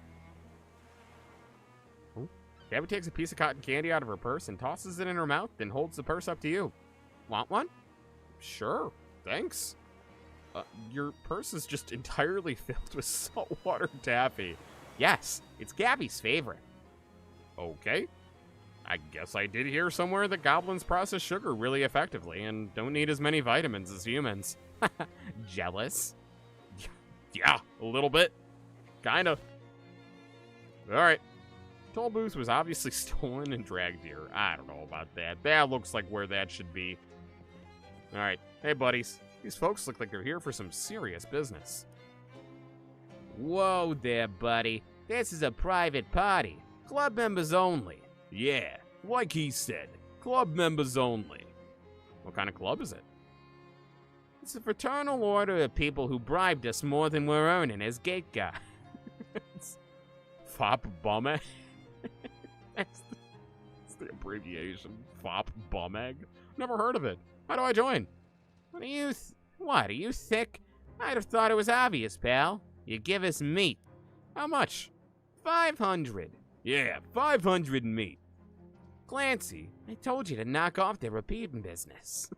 Oh. Gabby takes a piece of cotton candy out of her purse and tosses it in her mouth, then holds the purse up to you. Want one? Sure. Thanks. Your purse is just entirely filled with saltwater taffy. Yes, it's Gabby's favorite. Okay. I guess I did hear somewhere that goblins process sugar really effectively and don't need as many vitamins as humans. Jealous? Yeah, a little bit. Kinda. Alright. Toll booth was obviously stolen and dragged here. I don't know about that. That looks like where that should be. Alright. Hey, buddies. These folks look like they're here for some serious business. Whoa there, buddy. This is a private party. Club members only. Yeah, like he said. Club members only. What kind of club is it? It's a fraternal order of people who bribed us more than we're earning as gate guys. FOP Bumegg? That's the abbreviation. FOP Bumegg? Never heard of it. How do I join? What are you thick? I'd have thought it was obvious, pal. You give us meat. How much? 500. Yeah, 500 meat. Clancy, I told you to knock off the repeating business.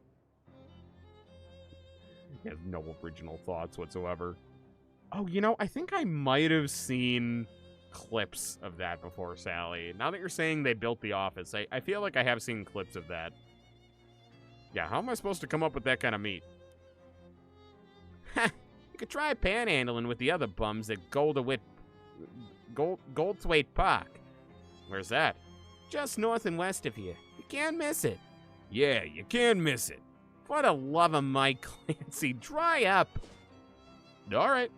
He has no original thoughts whatsoever. Oh, you know, I think I might have seen clips of that before, Sally. Now that you're saying they built the office, I feel like I have seen clips of that. Yeah, how am I supposed to come up with that kind of meat? You could try panhandling with the other bums at Goldthwaite Park. Where's that? Just north and west of here. You can't miss it. Yeah, you can't miss it. For the love of Mike Clancy, dry up. All right.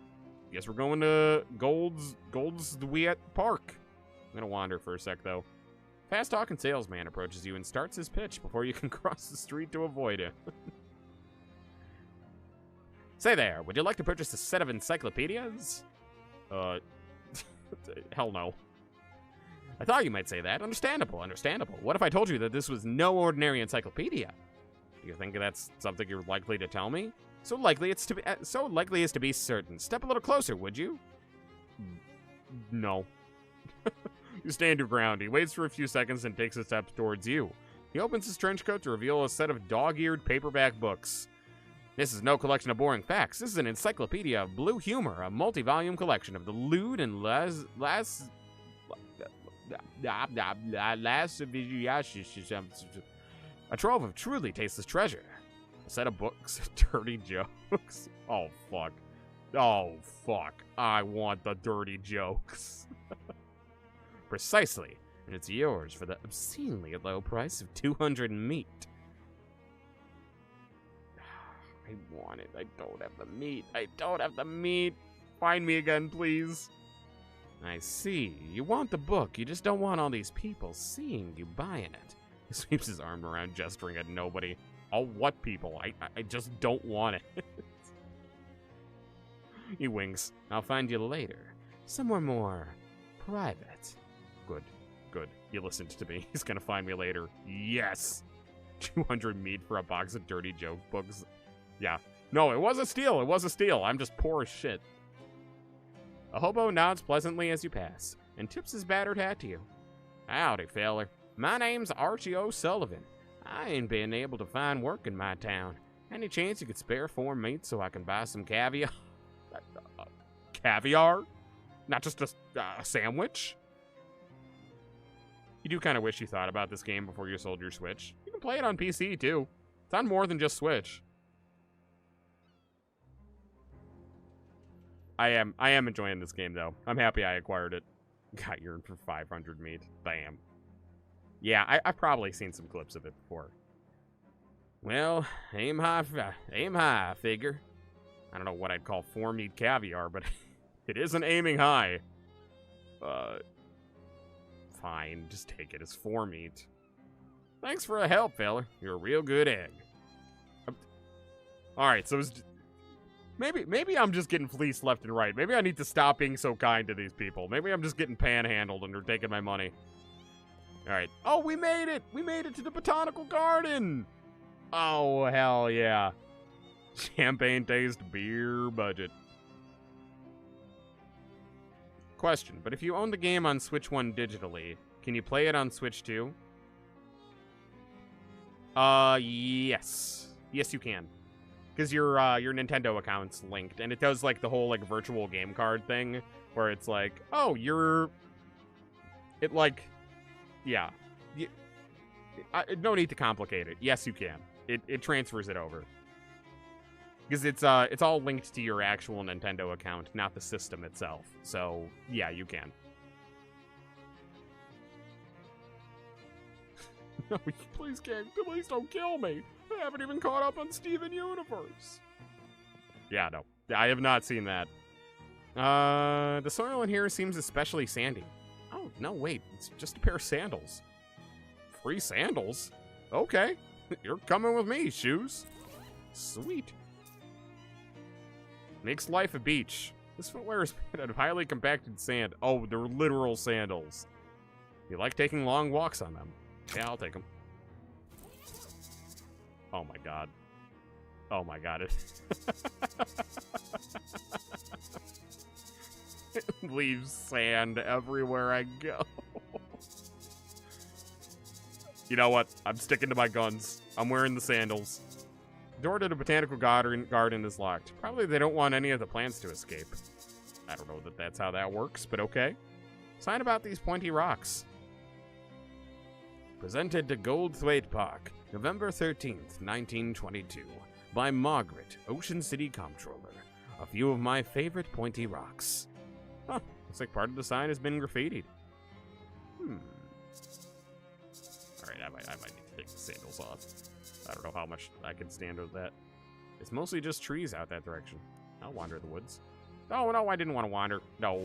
Guess we're going to Goldthwaite Park. I'm gonna wander for a sec, though. Fast-talking salesman approaches you and starts his pitch before you can cross the street to avoid him. Say there, would you like to purchase a set of encyclopedias? Hell no. I thought you might say that. Understandable. What if I told you that this was no ordinary encyclopedia? You think that's something you're likely to tell me? So likely as to be certain. Step a little closer, would you? No. You stand your ground. He waits for a few seconds and takes a step towards you. He opens his trench coat to reveal a set of dog-eared paperback books. This is no collection of boring facts. This is an encyclopedia of blue humor, a multi-volume collection of the lewd and a trove of truly tasteless treasure. A set of books of dirty jokes. Oh, fuck. Oh, fuck. I want the dirty jokes. Precisely. And it's yours for the obscenely low price of 200 meat. I want it. I don't have the meat. I don't have the meat. Find me again, please. I see. You want the book. You just don't want all these people seeing you buying it. He sweeps his arm around, gesturing at nobody. All what people? I just don't want it. He winks. I'll find you later. Somewhere more private. Good. Good. He listened to me. He's gonna find me later. Yes! 200 meat for a box of dirty joke books. Yeah. No, it was a steal. It was a steal. I'm just poor as shit. A hobo nods pleasantly as you pass and tips his battered hat to you. Howdy, feller. My name's Archie O'Sullivan. I ain't been able to find work in my town. Any chance you could spare 4 meat so I can buy some caviar? Caviar? Not just a sandwich? You do kind of wish you thought about this game before you sold your Switch. You can play it on PC, too. It's on more than just Switch. I am enjoying this game, though. I'm happy I acquired it. Got yours for 500 meat. Bam. Yeah, I've probably seen some clips of it before. Well, aim high, I figure. I don't know what I'd call 4 meat caviar, but it isn't aiming high. Fine, just take it as 4 meat. Thanks for the help, fella. You're a real good egg. Alright, so maybe I'm just getting fleeced left and right. Maybe I need to stop being so kind to these people. Maybe I'm just getting panhandled and they're taking my money. Alright. Oh, we made it! We made it to the botanical garden! Oh, hell yeah. Champagne taste, beer budget. Question, but if you own the game on Switch 1 digitally, can you play it on Switch 2? Yes. Yes, you can. Because your Nintendo account's linked, and it does, like, the whole, like, virtual game card thing, where it's like, oh, yeah. No need to complicate it. Yes, you can. It transfers it over. Because it's all linked to your actual Nintendo account, not the system itself. So, yeah, you can. No, please don't kill me. I haven't even caught up on Steven Universe. Yeah, no. I have not seen that. The soil in here seems especially sandy. Oh, no, wait. It's just a pair of sandals. Free sandals? Okay. You're coming with me, shoes. Sweet. Makes life a beach. This footwear is made out of highly compacted sand. Oh, they're literal sandals. You like taking long walks on them. Yeah, I'll take them. Oh my god. Oh my god. It leaves sand everywhere I go. You know what? I'm sticking to my guns. I'm wearing the sandals. Door to the botanical garden is locked. Probably they don't want any of the plants to escape. I don't know that that's how that works, but okay. Sign about these pointy rocks. Presented to Goldthwaite Park, November 13th, 1922, by Margaret, Ocean City Comptroller. A few of my favorite pointy rocks. Huh, looks like part of the sign has been graffitied. Alright, I might need to take the sandals off. I don't know how much I can stand with that. It's mostly just trees out that direction. I'll wander the woods. Oh, no, I didn't want to wander. No.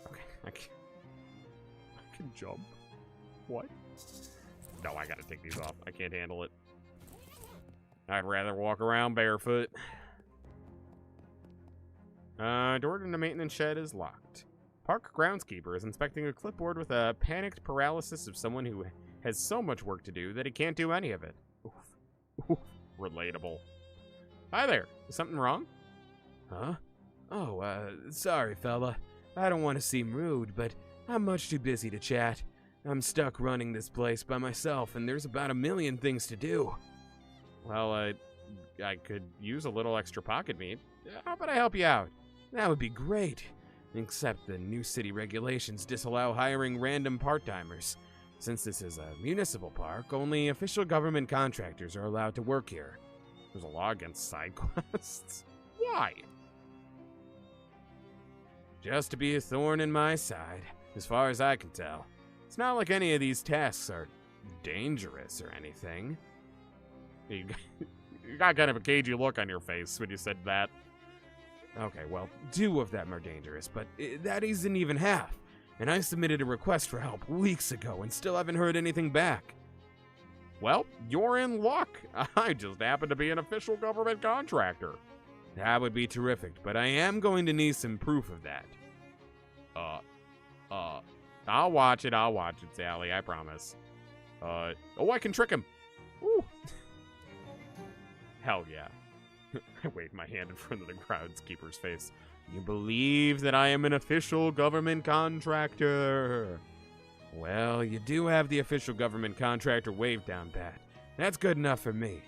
Okay, I can jump. What? No, I gotta take these off. I can't handle it. I'd rather walk around barefoot. Door to the maintenance shed is locked. Park groundskeeper is inspecting a clipboard with a panicked paralysis of someone who has so much work to do that he can't do any of it. Relatable. Hi there. Is something wrong? Huh? Oh, sorry, fella. I don't want to seem rude, but I'm much too busy to chat. I'm stuck running this place by myself, and there's about 1,000,000 things to do. Well, I could use a little extra pocket meat. How about I help you out? That would be great. Except the new city regulations disallow hiring random part-timers. Since this is a municipal park, only official government contractors are allowed to work here. There's a law against side quests. Why? Just to be a thorn in my side, as far as I can tell. It's not like any of these tasks are dangerous or anything. You got kind of a cagey look on your face when you said that. Okay, well, 2 of them are dangerous, but that isn't even half. And I submitted a request for help weeks ago and still haven't heard anything back. Well, you're in luck. I just happen to be an official government contractor. That would be terrific, but I am going to need some proof of that. I'll watch it, Sally, I promise. Oh, I can trick him. Woo. Hell yeah. I waved my hand in front of the groundskeeper's face. You believe that I am an official government contractor? Well, you do have the official government contractor wave down pat. That's good enough for me.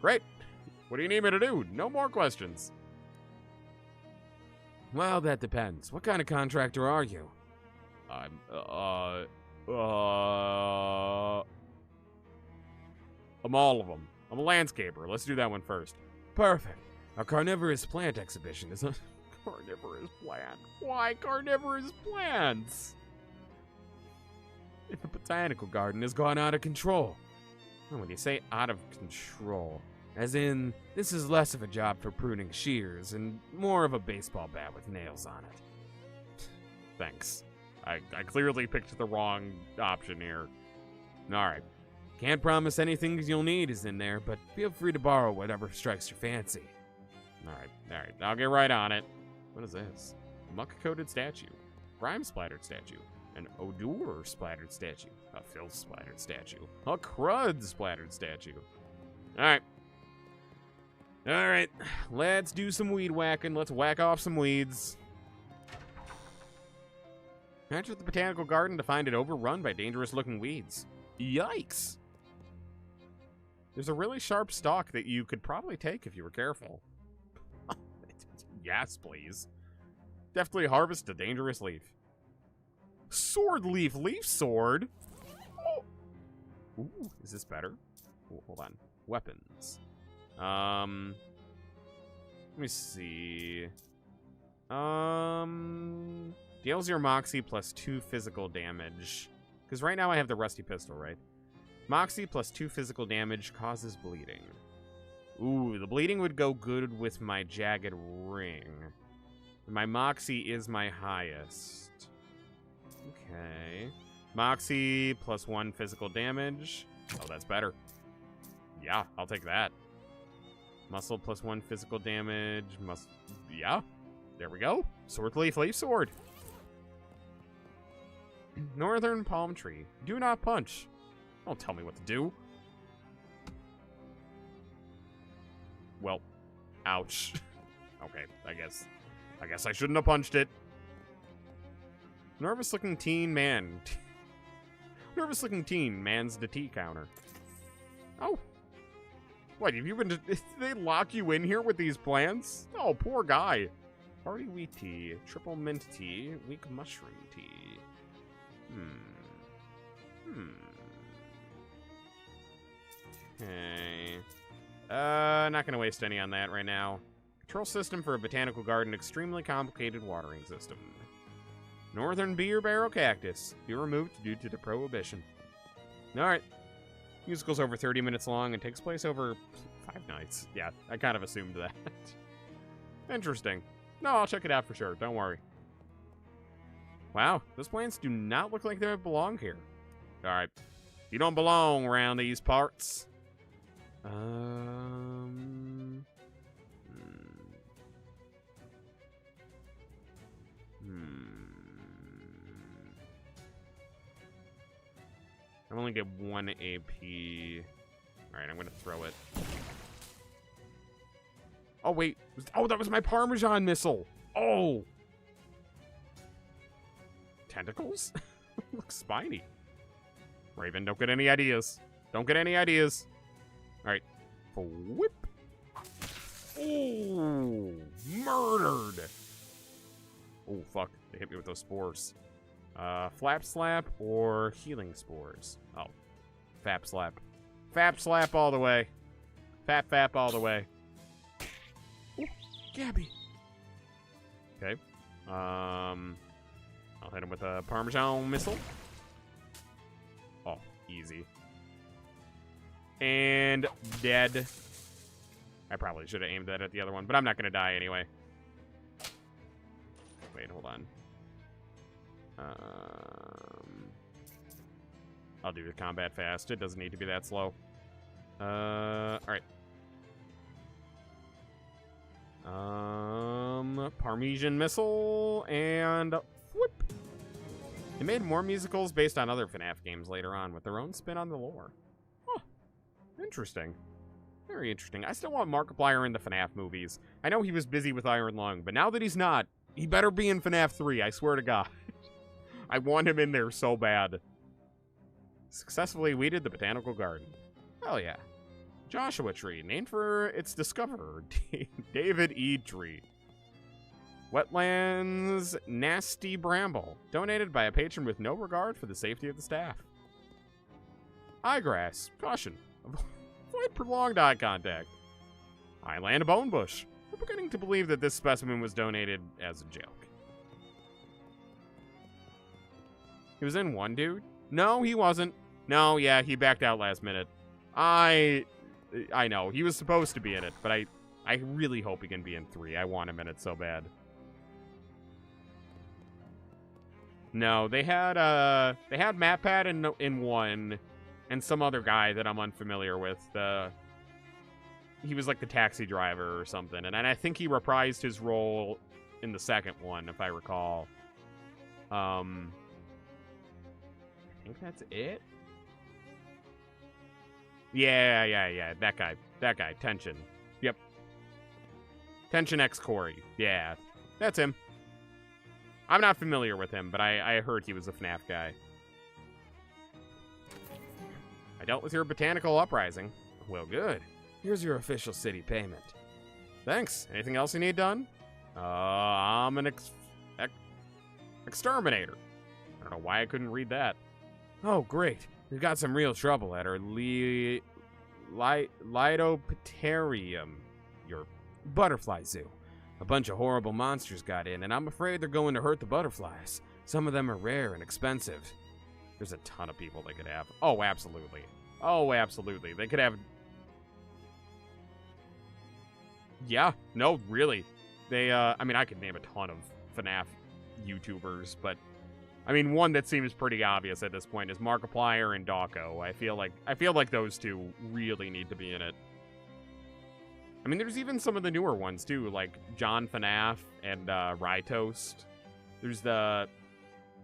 Great. What do you need me to do? No more questions. Well, that depends. What kind of contractor are you? I'm all of them. I'm a landscaper. Let's do that one first. Perfect. A carnivorous plant exhibition is a carnivorous plant. Why carnivorous plants? The botanical garden has gone out of control. Oh, when you say out of control, as in, this is less of a job for pruning shears and more of a baseball bat with nails on it. Thanks. I clearly picked the wrong option here. Alright. Can't promise anything you'll need is in there, but feel free to borrow whatever strikes your fancy. Alright. I'll get right on it. What is this? Muck-coated statue. Grime-splattered statue. An odor-splattered statue. A filth-splattered statue. A crud-splattered statue. Alright, let's do some weed whacking. Let's whack off some weeds. Enter the botanical garden to find it overrun by dangerous-looking weeds. Yikes! There's a really sharp stalk that you could probably take if you were careful. Yes, please. Deftly harvest a dangerous leaf. Sword leaf sword? Oh. Ooh, is this better? Ooh, hold on. Weapons. Let me see. Deals your Moxie plus 2 physical damage. Because right now I have the rusty pistol, right? Moxie plus 2 physical damage causes bleeding. Ooh, the bleeding would go good with my jagged ring. My Moxie is my highest. Okay. Moxie plus 1 physical damage. Oh, that's better. Yeah, I'll take that. Muscle plus 1 physical damage. Yeah, there we go. Sword leaf sword. Northern palm tree. Do not punch. Don't tell me what to do. Well, ouch. Okay, I guess I shouldn't have punched it. Nervous looking teen man. Nervous looking teen mans the tea counter. Oh. What, have you been did they lock you in here with these plants? Oh, poor guy. Party wheat tea, triple mint tea, weak mushroom tea. Okay. Not gonna waste any on that right now. Control system for a botanical garden, extremely complicated watering system. Northern beer barrel cactus. Be removed due to the prohibition. Alright. Musical's over 30 minutes long and takes place over 5 nights. Yeah, I kind of assumed that. Interesting. No, I'll check it out for sure. Don't worry. Wow, those plants do not look like they belong here. Alright. You don't belong around these parts. I only get 1 AP. Alright, I'm gonna throw it. Oh, wait. Oh, that was my Parmesan missile. Oh. Tentacles? Looks spiny. Raven, don't get any ideas. Don't get any ideas. All right. Whip. Oh, murdered. Oh, fuck. They hit me with those spores. Flap Slap or Healing Spores? Oh. Fap Slap. Fap Slap all the way. Fap all the way. Ooh, Gabby. Okay. I'll hit him with a Parmesan missile. Oh, easy. And dead. I probably should have aimed that at the other one, but I'm not going to die anyway. Wait, hold on. I'll do the combat fast. It doesn't need to be that slow. Alright. Parmesan missile and whoop. They made more musicals based on other FNAF games later on with their own spin on the lore. Huh. Interesting. Very interesting. I still want Markiplier in the FNAF movies. I know he was busy with Iron Lung, but now that he's not, he better be in FNAF 3, I swear to God. I want him in there so bad. Successfully weeded the botanical garden. Hell yeah. Joshua Tree, named for its discoverer, David E. Tree. Wetlands Nasty Bramble, donated by a patron with no regard for the safety of the staff. Eyegrass, caution. Avoid prolonged eye contact. Highland Bonebush. We're beginning to believe that this specimen was donated as a joke. He was in one, dude? No, he wasn't. No, yeah, he backed out last minute. I know. He was supposed to be in it, but I really hope he can be in 3. I want him in it so bad. No, they had MatPat in 1 and some other guy that I'm unfamiliar with. He was like the taxi driver or something, and I think he reprised his role in the second one, if I recall. I think that's it. Yeah. That guy. Tension. Yep. Tension X Corey. Yeah, that's him. I'm not familiar with him, but I heard he was a FNAF guy. I dealt with your botanical uprising. Well, good. Here's your official city payment. Thanks. Anything else you need done? I'm an exterminator. I don't know why I couldn't read that. Oh, great. We've got some real trouble at our Lidopterium, your butterfly zoo. A bunch of horrible monsters got in, and I'm afraid they're going to hurt the butterflies. Some of them are rare and expensive. There's a ton of people they could have. Oh, absolutely. Oh, absolutely. They could have... Yeah, no, really. They, I mean, I could name a ton of FNAF YouTubers, but... I mean, one that seems pretty obvious at this point is Markiplier and Dawko. I feel like those two really need to be in it. I mean, there's even some of the newer ones, too, like John FNAF and Rytoast. There's the...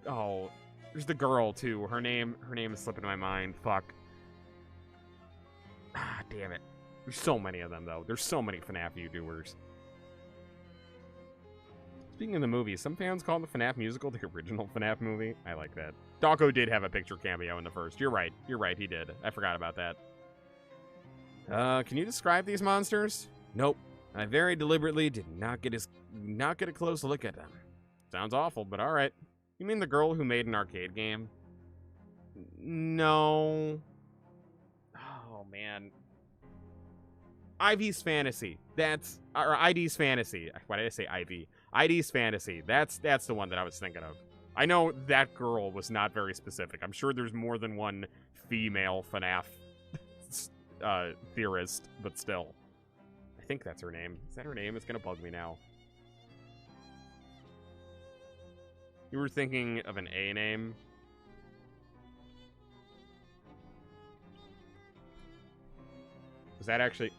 Oh, there's the girl, too. Her name is slipping my mind. Fuck. Ah, damn it. There's so many of them, though. There's so many FNAF YouTubers. Speaking of the movie, some fans call the FNAF musical the original FNAF movie. I like that. Dawko did have a picture cameo in the first. You're right, he did. I forgot about that. Can you describe these monsters? Nope. I very deliberately did not get a close look at them. Sounds awful, but alright. You mean the girl who made an arcade game? No. Oh, man. Ivy's Fantasy. Or ID's Fantasy. Why did I say Ivy? ID's Fantasy. That's the one that I was thinking of. I know that girl was not very specific. I'm sure there's more than one female FNAF theorist, but still. I think that's her name. Is that her name? It's gonna bug me now. You were thinking of an A name? Was that actually...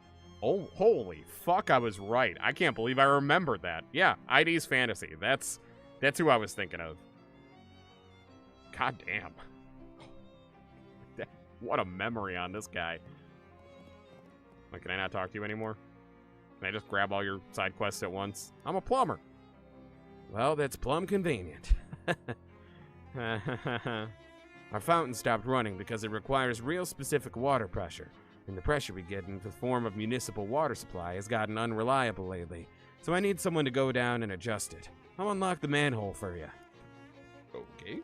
Oh, holy fuck, I was right. I can't believe I remembered that. Yeah, ID's Fantasy. That's who I was thinking of. God damn. What a memory on this guy. Like, can I not talk to you anymore? Can I just grab all your side quests at once? I'm a plumber. Well, that's plumb convenient. Our fountain stopped running because it requires real specific water pressure, and the pressure we get in the form of municipal water supply has gotten unreliable lately, so I need someone to go down and adjust it. I'll unlock the manhole for you. Okay.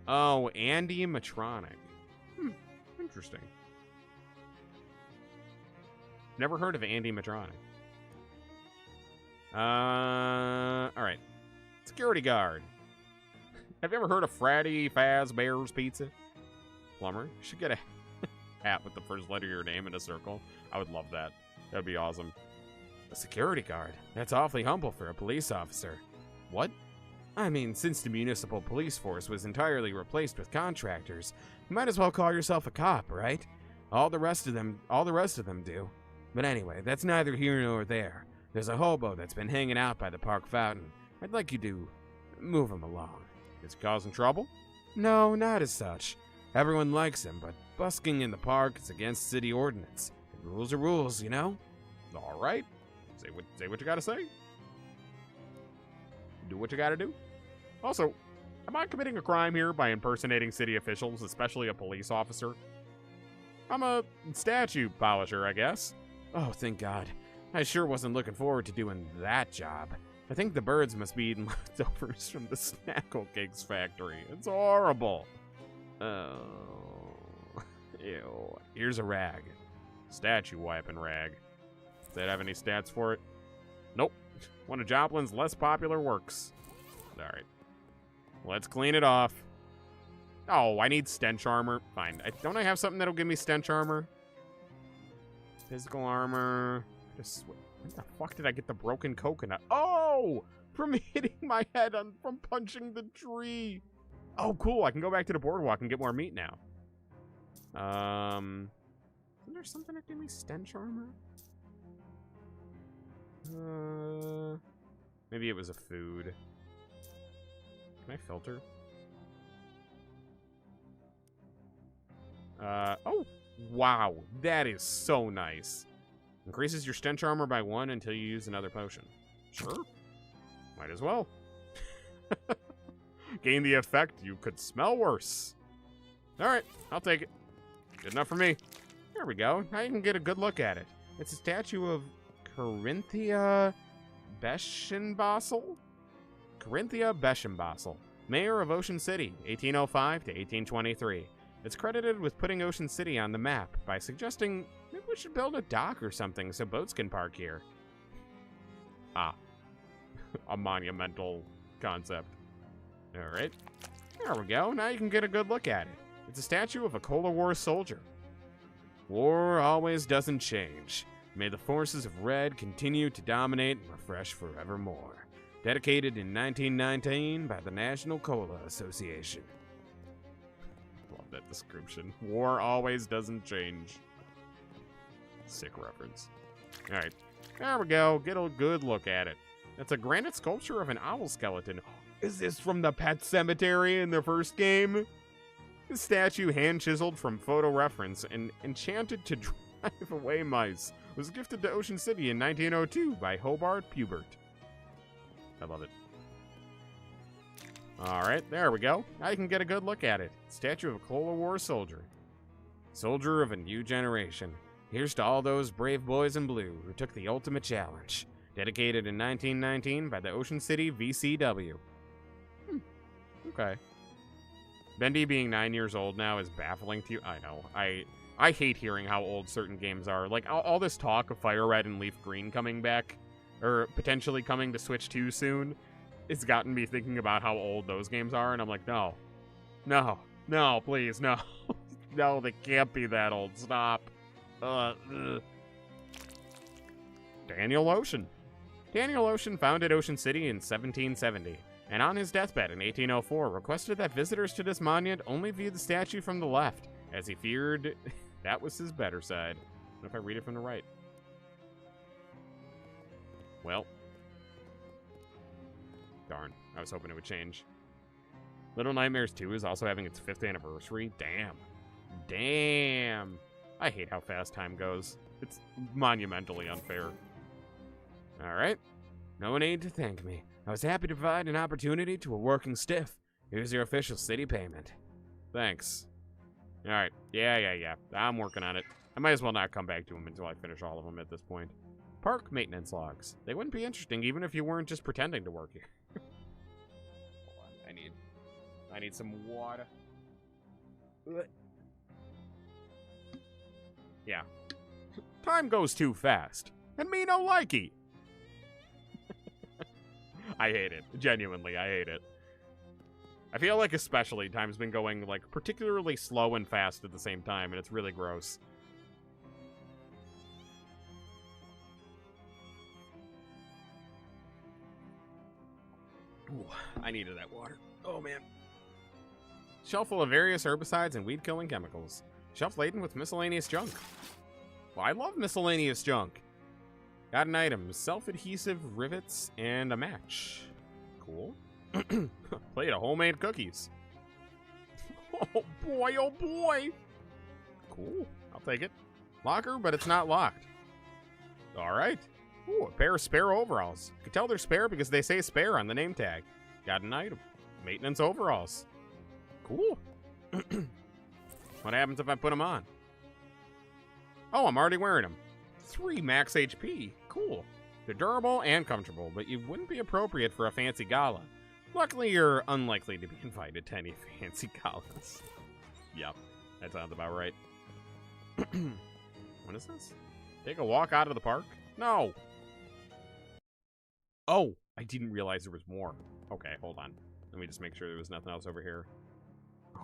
Oh, Andy Matronic. Interesting. Never heard of Andy Matronic. Alright. Security guard. Have you ever heard of Freddy Fazbear's Pizza? Plumber. You should get a hat with the first letter of your name in a circle. I would love that. That'd be awesome. A security guard? That's awfully humble for a police officer. What? I mean, since the municipal police force was entirely replaced with contractors, you might as well call yourself a cop, right? All the rest of them do. But anyway, that's neither here nor there. There's a hobo that's been hanging out by the park fountain. I'd like you to move him along. Is he causing trouble? No, not as such. Everyone likes him, but busking in the park is against city ordinance. And rules are rules, you know? All right. Say what you gotta say. Do what you gotta do. Also, am I committing a crime here by impersonating city officials, especially a police officer? I'm a statue polisher, I guess. Oh, thank God. I sure wasn't looking forward to doing that job. I think the birds must be eating leftovers from the Snackle Cakes factory. It's horrible. Oh. Ew. Here's a rag. Statue wiping rag. Does that have any stats for it? Nope. One of Joplin's less popular works. Alright. Let's clean it off. Oh, I need stench armor. Fine. Don't I have something that'll give me stench armor? Physical armor. Where the fuck did I get the broken coconut? Oh! From hitting my head from punching the tree. Oh, cool. I can go back to the boardwalk and get more meat now. Isn't there something that give me stench armor? Maybe it was a food. Can I filter? Oh, wow. That is so nice. Increases your stench armor by 1 until you use another potion. Sure. Might as well. Gain the effect, you could smell worse. Alright, I'll take it. Good enough for me. There we go. Now you can get a good look at it. It's a statue of Corinthia Beschenbassel? Corinthia Beschenbassel, mayor of Ocean City, 1805 to 1823. It's credited with putting Ocean City on the map by suggesting maybe we should build a dock or something so boats can park here. Ah. A monumental concept. Alright. There we go. Now you can get a good look at it. It's a statue of a Cola War soldier. War always doesn't change. May the forces of Red continue to dominate and refresh forevermore. Dedicated in 1919 by the National Cola Association. Love that description. War always doesn't change. Sick reference. Alright. There we go. Get a good look at it. That's a granite sculpture of an owl skeleton. Is this from the Pet Cemetery in the first game? This statue, hand-chiseled from photo reference and enchanted to drive away mice, was gifted to Ocean City in 1902 by Hobart Pubert. I love it. Alright, there we go. Now you can get a good look at it. Statue of a Cola War soldier. Soldier of a new generation. Here's to all those brave boys in blue who took the ultimate challenge. Dedicated in 1919 by the Ocean City VCW. Okay. Bendy being 9 years old now is baffling to you. I know. I hate hearing how old certain games are. Like, all this talk of Fire Red and Leaf Green coming back, or potentially coming to Switch 2 soon, it's gotten me thinking about how old those games are, and I'm like, no. No. No, please, no. No, they can't be that old. Stop. Daniel Ocean. Daniel Ocean founded Ocean City in 1770, and on his deathbed in 1804 requested that visitors to this monument only view the statue from the left, as he feared that was his better side. What if I read it from the right? Well. Darn, I was hoping it would change. Little Nightmares 2 is also having its 5th anniversary. Damn. Damn. I hate how fast time goes. It's monumentally unfair. All right. No need to thank me. I was happy to provide an opportunity to a working stiff. Here's your official city payment. Thanks. All right. Yeah. I'm working on it. I might as well not come back to them until I finish all of them at this point. Park maintenance logs. They wouldn't be interesting even if you weren't just pretending to work here. Hold on. I need some water. Yeah. Time goes too fast. And me no likey. I hate it. Genuinely, I hate it. I feel like especially time's been going like particularly slow and fast at the same time, and it's really gross. Ooh, I needed that water. Oh, man. Shelf full of various herbicides and weed-killing chemicals. Shelf laden with miscellaneous junk. Well, I love miscellaneous junk. Got an item. Self-adhesive rivets and a match. Cool. Plate of homemade cookies. Oh, boy, oh, boy. Cool. I'll take it. Locker, but it's not locked. All right. Ooh, a pair of spare overalls. You can tell they're spare because they say spare on the name tag. Got an item. Maintenance overalls. Cool. What happens if I put them on? Oh, I'm already wearing them. 3 max HP. Cool. They're durable and comfortable, but you wouldn't be appropriate for a fancy gala. Luckily, you're unlikely to be invited to any fancy galas. Yep, that sounds about right. What is this? Take a walk out of the park? No. Oh, I didn't realize there was more. Okay, hold on. Let me just make sure there was nothing else over here.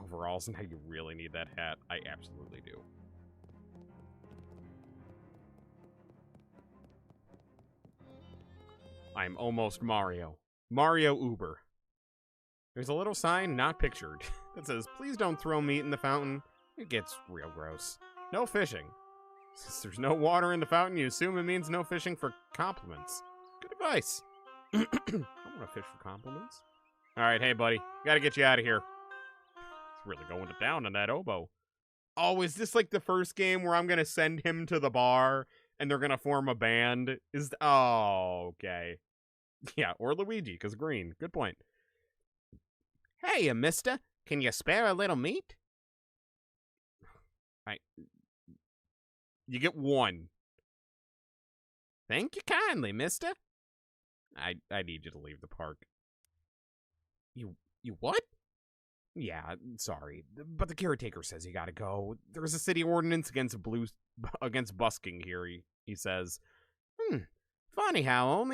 Overalls, now you really need that hat. I absolutely do. I'm almost Mario. Mario Uber. There's a little sign not pictured that says, please don't throw meat in the fountain. It gets real gross. No fishing. Since there's no water in the fountain, you assume it means no fishing for compliments. Good advice. I want to fish for compliments. All right, hey, buddy. Gotta get you out of here. It's really going to town on that oboe. Oh, is this like the first game where I'm going to send him to the bar and they're going to form a band? Oh, okay. Yeah, or Luigi, because green. Good point. Hey, mister. Can you spare a little meat? You get 1. Thank you kindly, mister. I need you to leave the park. You what? Yeah, sorry, but the caretaker says you gotta go. There's a city ordinance against busking here, he says. Funny how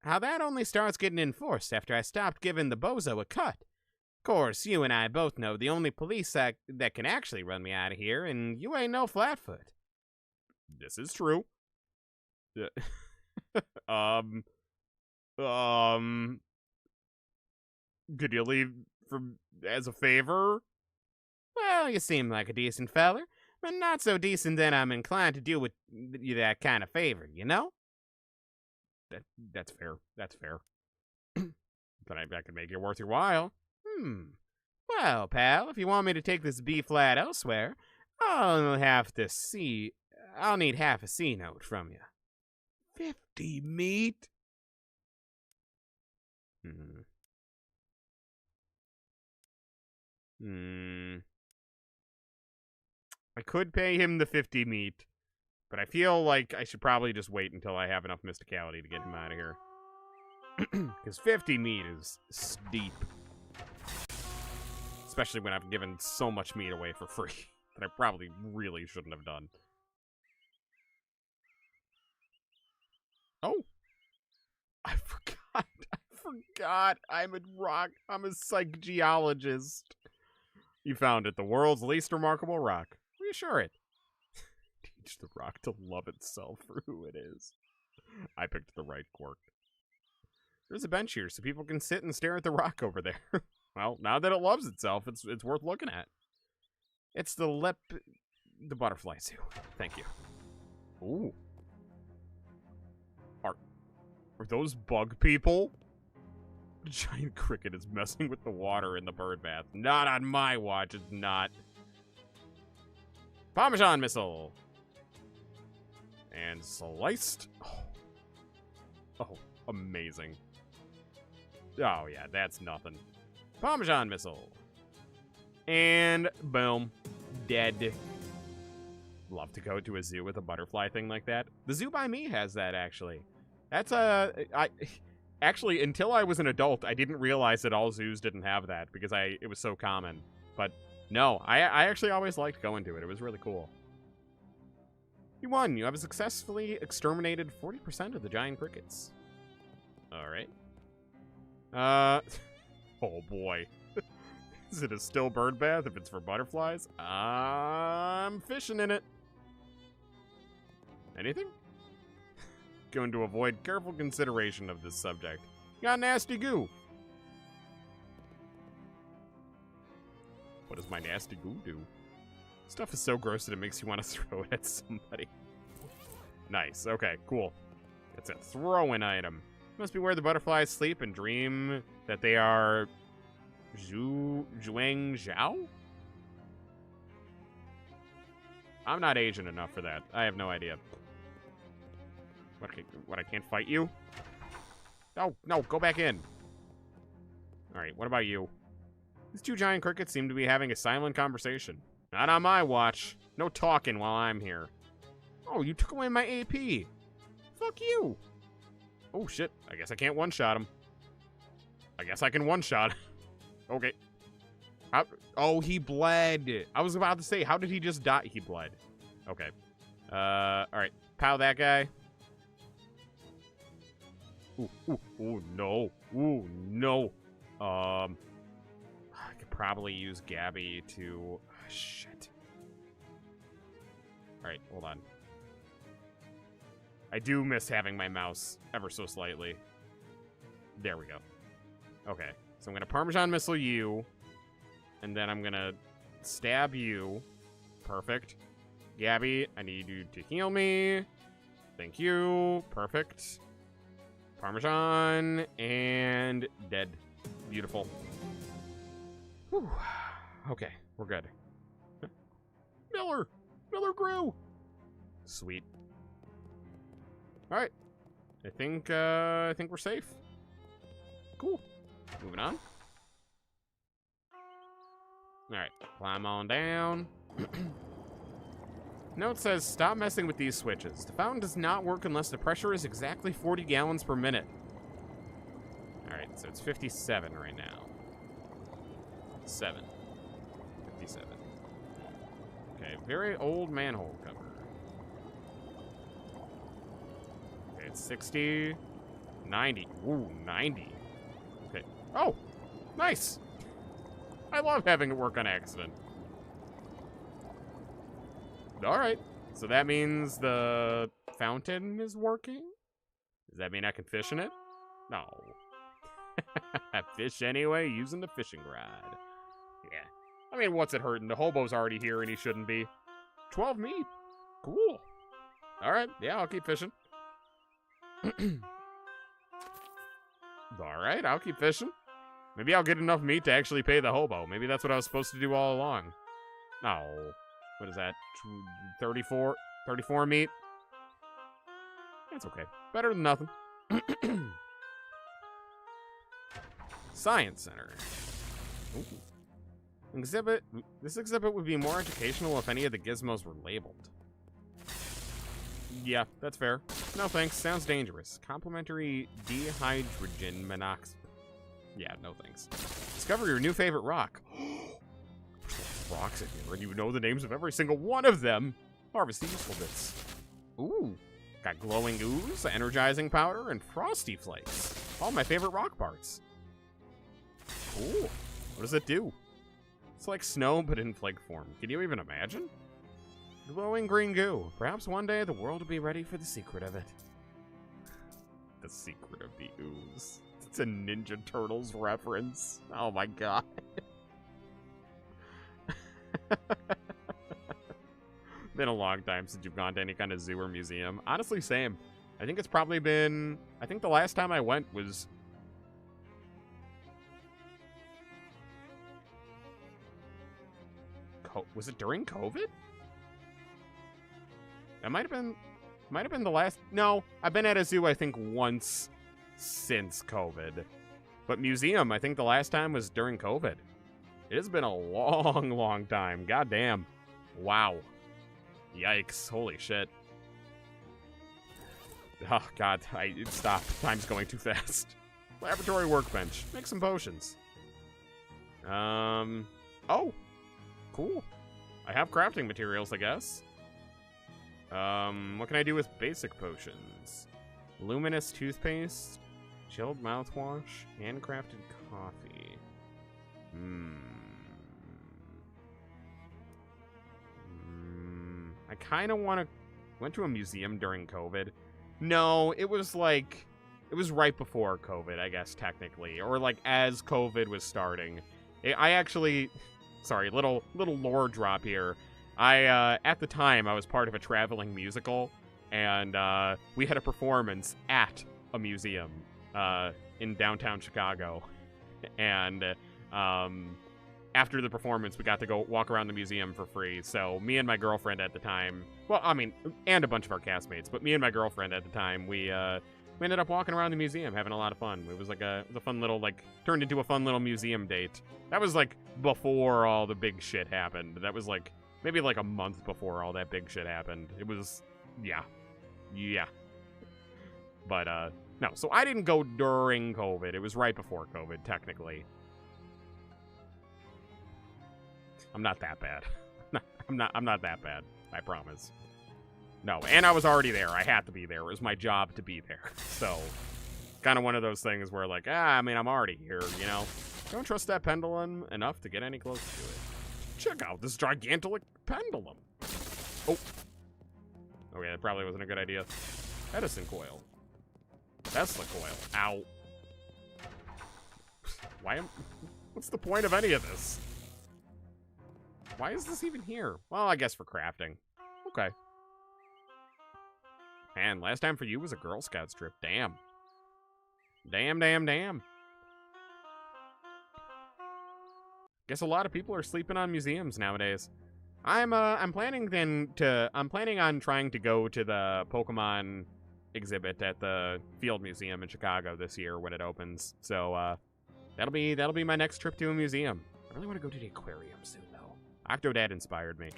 that only starts getting enforced after I stopped giving the bozo a cut. Of course, you and I both know the only police that can actually run me out of here, and you ain't no Flatfoot. This is true. Could you leave as a favor? Well, you seem like a decent feller, but not so decent that I'm inclined to do with you that kind of favor, you know? That's fair. That's fair. But that could make it worth your while. Well, pal, if you want me to take this B flat elsewhere, I'll need half a C note from you. 50 meat? I could pay him the 50 meat, but I feel like I should probably just wait until I have enough mysticality to get him out of here. Because 50 meat is steep. Especially when I've given so much meat away for free that I probably really shouldn't have done. Oh. I forgot. I'm a psychgeologist. You found it. The world's least remarkable rock. Reassure it. Teach the rock to love itself for who it is. I picked the right quirk. There's a bench here so people can sit and stare at the rock over there. Well, now that it loves itself, it's worth looking at. It's the butterfly zoo. Thank you. Ooh. Are those bug people? A giant cricket is messing with the water in the bird bath. Not on my watch, it's not. Parmesan missile. And sliced. Oh. Oh, amazing. Oh, yeah, that's nothing. Parmesan missile. And boom. Dead. Love to go to a zoo with a butterfly thing like that. The zoo by me has that, actually. That's actually, until I was an adult, I didn't realize that all zoos didn't have that because it was so common. But no, I actually always liked going to it. It was really cool. You won. You have successfully exterminated 40% of the giant crickets. All right. Oh boy. Is it a still bird bath if it's for butterflies? I'm fishing in it. Anything? Going to avoid careful consideration of this subject. Got nasty goo. What does my nasty goo do? Stuff is so gross that it makes you want to throw it at somebody. Nice. Okay, cool. It's a throw-in item. Must be where the butterflies sleep and dream that they are Zhuang Zhao? I'm not Asian enough for that. I have no idea. What, I can't fight you? No, go back in. Alright, what about you? These two giant crickets seem to be having a silent conversation. Not on my watch. No talking while I'm here. Oh, you took away my AP. Fuck you. Oh, shit. I guess I can't one-shot him. I guess I can one-shot. Okay. Oh, he bled. I was about to say, how did he just die? He bled. Okay. Alright. Pow that guy. Ooh, no. Ooh, no. I could probably use Gabby to... shit. Alright, hold on. I do miss having my mouse ever so slightly. There we go. Okay, so I'm going to Parmesan Missile you, and then I'm going to stab you. Perfect. Gabby, I need you to heal me. Thank you. Perfect. Parmesan, and dead. Beautiful. Whew. Okay, we're good. Miller grew. Sweet. All right. I think we're safe. Cool. Moving on. All right, climb on down. Note says, stop messing with these switches. The fountain does not work unless the pressure is exactly 40 gallons per minute. All right, so it's 57 right now. 57. Okay, very old manhole cover. Okay, it's 60. 90. Ooh, 90. Okay. Oh, nice. I love having it work on accident. All right. So that means the fountain is working? Does that mean I can fish in it? No. I fish anyway using the fishing rod. Yeah. I mean, what's it hurting? The hobo's already here and he shouldn't be. 12 meat. Cool. All right. Yeah, I'll keep fishing. All right, I'll keep fishing. Maybe I'll get enough meat to actually pay the hobo. Maybe that's what I was supposed to do all along. No. What is that? 34? 34 meat? That's okay. Better than nothing. Science Center. Ooh. Exhibit. This exhibit would be more educational if any of the gizmos were labeled. Yeah, that's fair. No thanks. Sounds dangerous. Complimentary dihydrogen monoxide. Yeah, no thanks. Discover your new favorite rock. Rocks in here, and you know the names of every single one of them. Harvest the useful bits. Ooh. Got glowing ooze, energizing powder, and frosty flakes. All my favorite rock parts. Cool. What does it do? It's like snow, but in flake form. Can you even imagine? Glowing green goo. Perhaps one day the world will be ready for the secret of it. The secret of the ooze. It's a Ninja Turtles reference. Oh my god. Been a long time since you've gone to any kind of zoo or museum. Honestly, same. I think it's probably been... I think the last time I went was... Was it during COVID? That might have been... Might have been the last. No, I've been at a zoo, I think, once since COVID. But museum, I think the last time was during COVID. It has been a long, long time. God damn. Wow. Yikes. Holy shit. Oh, God. Stop. Time's going too fast. Laboratory workbench. Make some potions. Oh. Cool. I have crafting materials, I guess. What can I do with basic potions? Luminous toothpaste, chilled mouthwash, handcrafted coffee. I kind of want to... Went to a museum during COVID. No, it was like... It was right before COVID, I guess, technically. Or, like, as COVID was starting. I actually... Sorry, little lore drop here. At the time, I was part of a traveling musical, and we had a performance at a museum in downtown Chicago. And after the performance, we got to go walk around the museum for free. So me and my girlfriend at the time, well, I mean, and a bunch of our castmates, but me and my girlfriend at the time, we ended up walking around the museum, having a lot of fun. It was like a fun little, like, turned into a fun little museum date. That was, like, before all the big shit happened. That was, like, maybe, like, a month before all that big shit happened. It was, yeah. But, no, so I didn't go during COVID. It was right before COVID, technically. I'm not that bad. I'm not that bad, I promise. No, and I was already there. I had to be there. It was my job to be there. So, kind of one of those things where, like, I mean, I'm already here, you know? Don't trust that pendulum enough to get any closer to it. Check out this gigantic pendulum. Oh. Okay, that probably wasn't a good idea. Edison coil. Tesla coil. Ow. What's the point of any of this? Why is this even here? Well, I guess for crafting. Okay. Man, last time for you was a Girl Scouts trip. Damn. Damn. Guess a lot of people are sleeping on museums nowadays. I'm planning on trying to go to the Pokemon exhibit at the Field Museum in Chicago this year when it opens. So that'll be my next trip to a museum. I really want to go to the aquarium soon though. Octodad inspired me.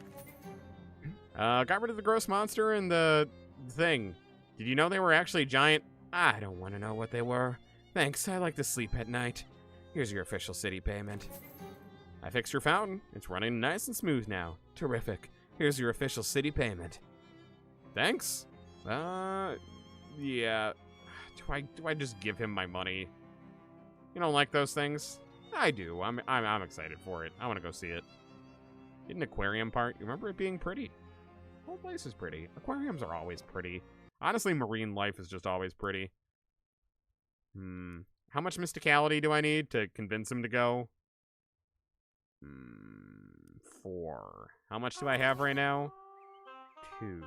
Got rid of the gross monster and the thing. Did you know they were actually giant? I don't want to know what they were. Thanks, I like to sleep at night. Here's your official city payment. I fixed your fountain. It's running nice and smooth now. Terrific. Here's your official city payment. Thanks. Yeah. Do I just give him my money? You don't like those things? I do. I'm excited for it. I want to go see it. Get an aquarium part. You remember it being pretty? The whole place is pretty. Aquariums are always pretty. Honestly, marine life is just always pretty. How much mysticality do I need to convince him to go? 4. How much do I have right now? 2.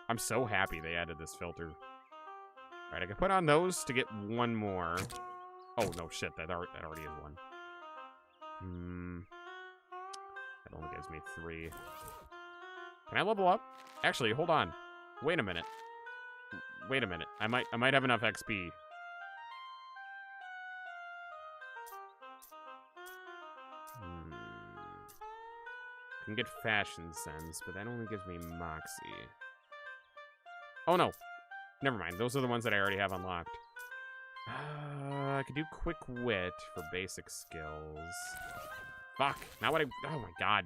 I'm so happy they added this filter. Alright, I can put on those to get one more. Oh, no, shit, that already is one. That only gives me 3. Can I level up? Actually, hold on. Wait a minute. I might have enough XP. Can get fashion sense, but that only gives me Moxie. Oh no. Never mind. Those are the ones that I already have unlocked. I could do quick wit for basic skills. Fuck. Not what I... Oh my god.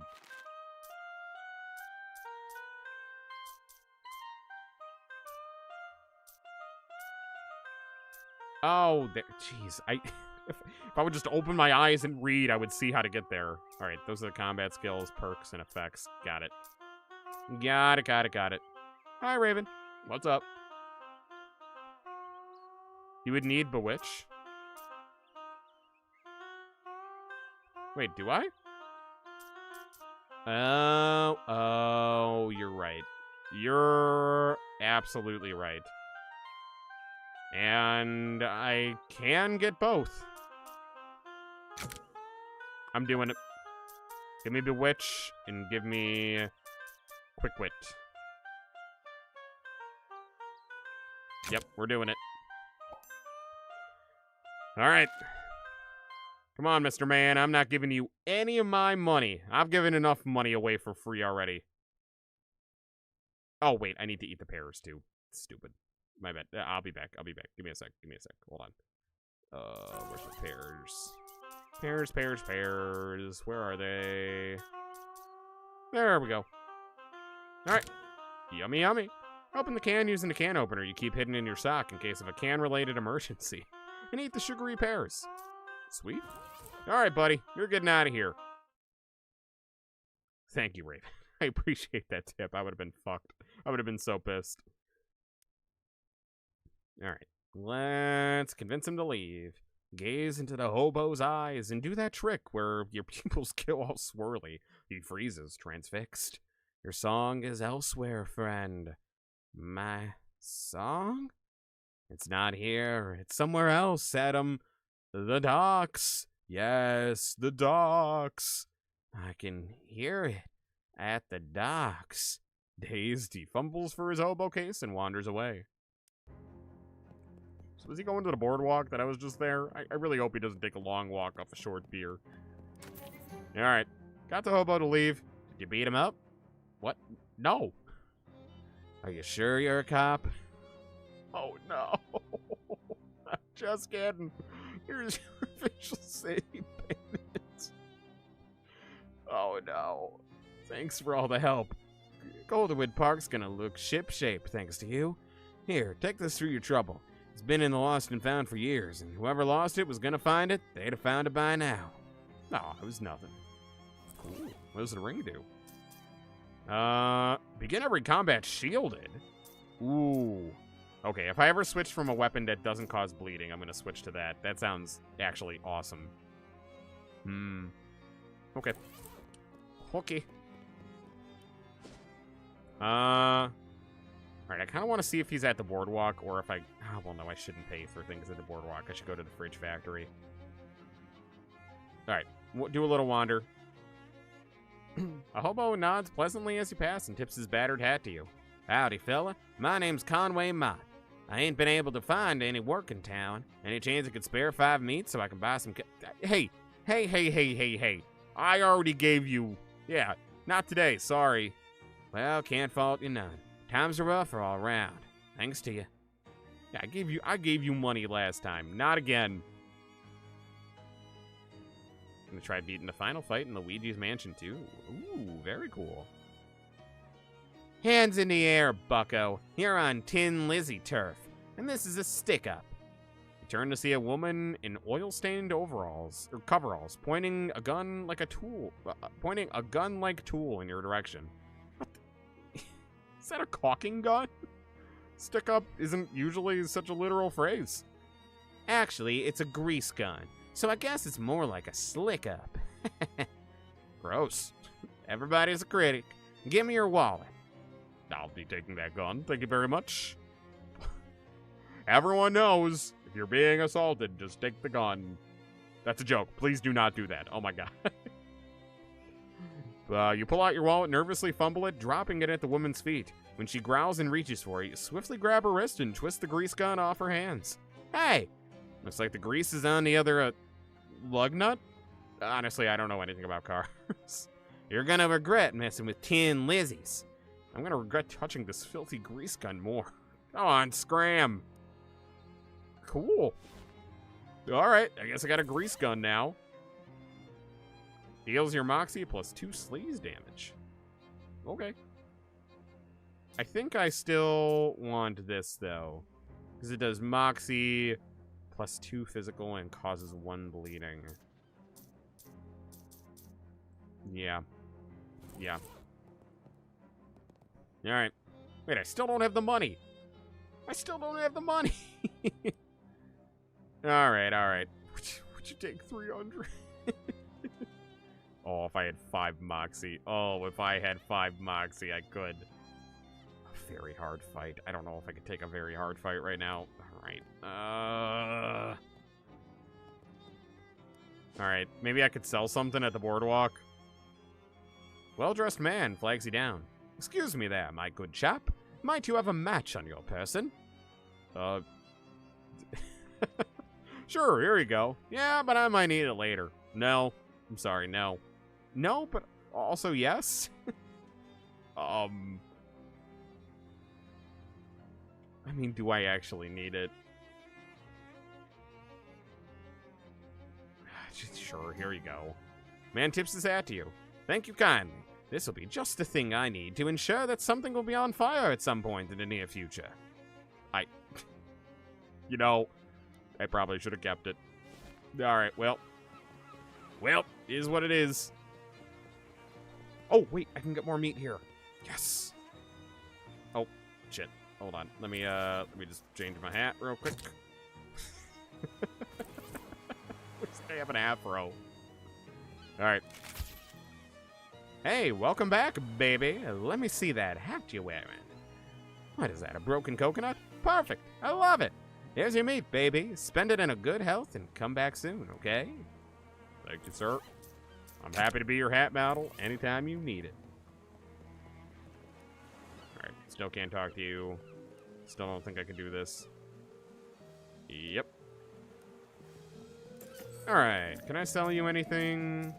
Oh, jeez. If I would just open my eyes and read, I would see how to get there. Alright, those are the combat skills, perks, and effects. Got it. Got it. Hi, Raven. What's up? You would need Bewitch. Wait, do I? Oh, you're right. You're absolutely right. And I can get both. I'm doing it. Give me Bewitch and give me Quick Wit. Yep, we're doing it. All right. Come on, Mr. Man. I'm not giving you any of my money. I've given enough money away for free already. Oh, wait. I need to eat the pears, too. Stupid. My bad. I'll be back. I'll be back. Give me a sec. Give me a sec. Hold on. Where's the pears? Pears, pears, pears. Where are they? There we go. All right. Yummy, yummy. Open the can using the can opener you keep hidden in your sock in case of a can-related emergency. And eat the sugary pears. Sweet. All right, buddy. You're getting out of here. Thank you, Raven. I appreciate that tip. I would have been fucked. I would have been so pissed. All right. Let's convince him to leave. Gaze into the hobo's eyes and do that trick where your pupils get all swirly. He freezes, transfixed. Your song is elsewhere, friend. My song? It's not here. It's somewhere else, Adam. The docks. Yes, the docks. I can hear it at the docks. Dazed, he fumbles for his hobo case and wanders away. So was he going to the boardwalk that I was just there? I really hope he doesn't take a long walk off a short pier. Alright. Got the hobo to leave. Did you beat him up? What? No. Are you sure you're a cop? Oh, no. I'm just kidding. Here's your official city payment. Oh, no. Thanks for all the help. Goldenwood Park's gonna look ship-shape thanks to you. Here, take this through your trouble. It's been in the lost and found for years, and whoever lost it was gonna find it, they'd have found it by now. Oh, it was nothing. Cool. What does the ring do? Begin every combat shielded. Ooh. Okay, if I ever switch from a weapon that doesn't cause bleeding, I'm gonna switch to that. That sounds actually awesome. Okay. Okay. Alright, I kind of want to see if he's at the boardwalk, or if I... Oh, well, no, I shouldn't pay for things at the boardwalk. I should go to the fridge factory. Alright, do a little wander. A hobo nods pleasantly as you pass and tips his battered hat to you. Howdy, fella. My name's Conway Mott. I ain't been able to find any work in town. Any chance you could spare 5 meats so I can buy some... Hey. I already gave you... Yeah, not today, sorry. Well, can't fault you none. Times are rougher all around. Thanks to you. Yeah, I gave you money last time. Not again. Gonna try beating the final fight in Luigi's Mansion 2. Ooh, very cool. Hands in the air, bucko. You're on Tin Lizzie turf, and this is a stick-up. You turn to see a woman in oil-stained overalls, or coveralls, pointing a gun like tool in your direction. What the... Is that a caulking gun? Stick-up isn't usually such a literal phrase. Actually, it's a grease gun, so I guess it's more like a slick-up. Gross. Everybody's a critic. Give me your wallet. I'll be taking that gun. Thank you very much. Everyone knows, if you're being assaulted, just take the gun. That's a joke. Please do not do that. Oh my god. You pull out your wallet, nervously fumble it, dropping it at the woman's feet. When she growls and reaches for it, you swiftly grab her wrist and twist the grease gun off her hands. Hey! Looks like the grease is on the other, lug nut? Honestly, I don't know anything about cars. You're gonna regret messing with Tin Lizzies. I'm gonna regret touching this filthy grease gun more. Come on, scram. Cool. Alright, I guess I got a grease gun now. Heals your Moxie plus 2 sleaze damage. Okay. I think I still want this, though. Because it does Moxie plus 2 physical and causes 1 bleeding. Yeah. Yeah. Alright. Wait, I still don't have the money. I still don't have the money. Alright. Would you take 300? Oh, if I had 5 Moxie. Oh, if I had 5 Moxie, I could. A very hard fight. I don't know if I could take a very hard fight right now. Alright. Alright, maybe I could sell something at the boardwalk. Well-dressed man flags you down. Excuse me there, my good chap. Might you have a match on your person? Sure, here you go. Yeah, but I might need it later. No. I'm sorry, no. No, but also yes? I mean, do I actually need it? Sure, here you go. Man tips his hat to you. Thank you kindly. This will be just the thing I need to ensure that something will be on fire at some point in the near future. You know, I probably should have kept it. Alright, well. Well, is what it is. Oh, wait, I can get more meat here. Yes. Oh, shit. Hold on. Let me just change my hat real quick. I have an afro. Alright. Hey, welcome back, baby. Let me see that hat you're wearing. What is that, a broken coconut? Perfect. I love it. Here's your meat, baby. Spend it in a good health and come back soon, okay? Thank you, sir. I'm happy to be your hat model anytime you need it. Alright, still can't talk to you. Still don't think I can do this. Yep. Alright, can I sell you anything?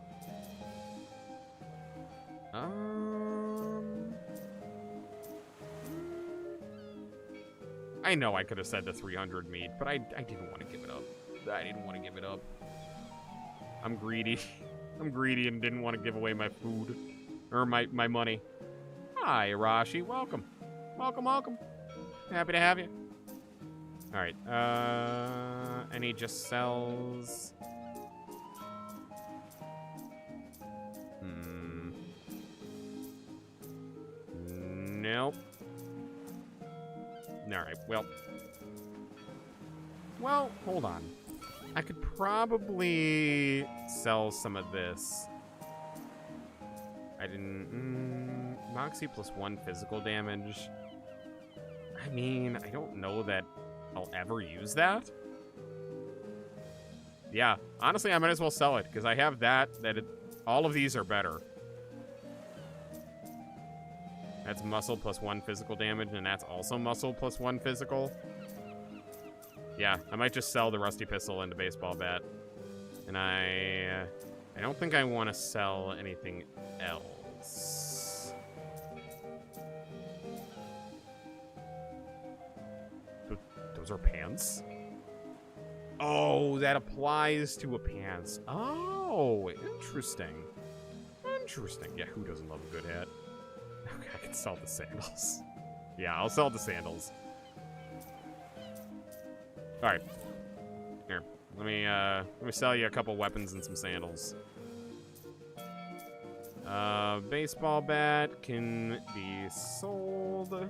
I know I could have said the 300 meat, but I didn't want to give it up. I didn't want to give it up. I'm greedy. I'm greedy and didn't want to give away my food. Or my money. Hi, Arashi. Welcome. Welcome, welcome. Happy to have you. Alright, and he just sells... Nope. Alright, well, hold on. I could probably sell some of this. I didn't... Moxie plus 1 physical damage. I mean, I don't know that I'll ever use that. Yeah, honestly, I might as well sell it, because I have all of these are better. That's muscle plus 1 physical damage, and that's also muscle plus 1 physical. Yeah, I might just sell the rusty pistol and the baseball bat. And I don't think I want to sell anything else. Those are pants? Oh, that applies to a pants. Oh, interesting. Interesting. Yeah, who doesn't love a good hat? Okay, I can sell the sandals. Yeah, I'll sell the sandals. Alright. Here. Let me sell you a couple weapons and some sandals. Baseball bat can be sold. Get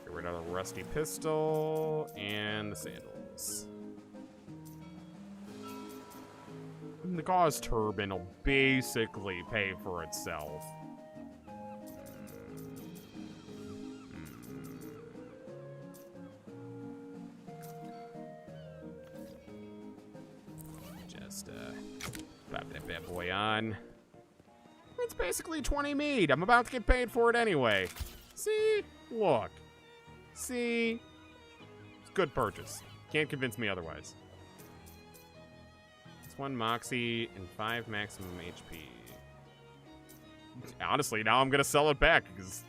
rid of the rusty pistol and the sandals. The gauze turban will basically pay for itself. Just pop that bad boy on. It's basically 20 meat. I'm about to get paid for it anyway. See? Look. See? It's a good purchase. Can't convince me otherwise. 1 Moxie and 5 maximum HP. Honestly, now I'm gonna sell it back because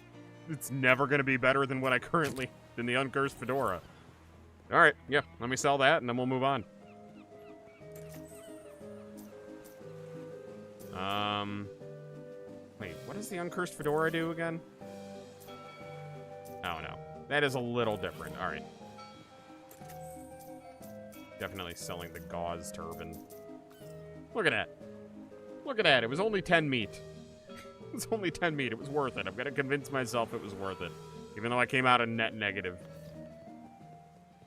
it's never gonna be better than what I currently than the uncursed fedora. All right, yeah, let me sell that and then we'll move on. Wait, what does the uncursed fedora do again? Oh no, that is a little different. All right, definitely selling the gauze turban. Look at that. Look at that. It was only 10 meat. It was only 10 meat. It was worth it. I'm going to convince myself it was worth it. Even though I came out a net negative.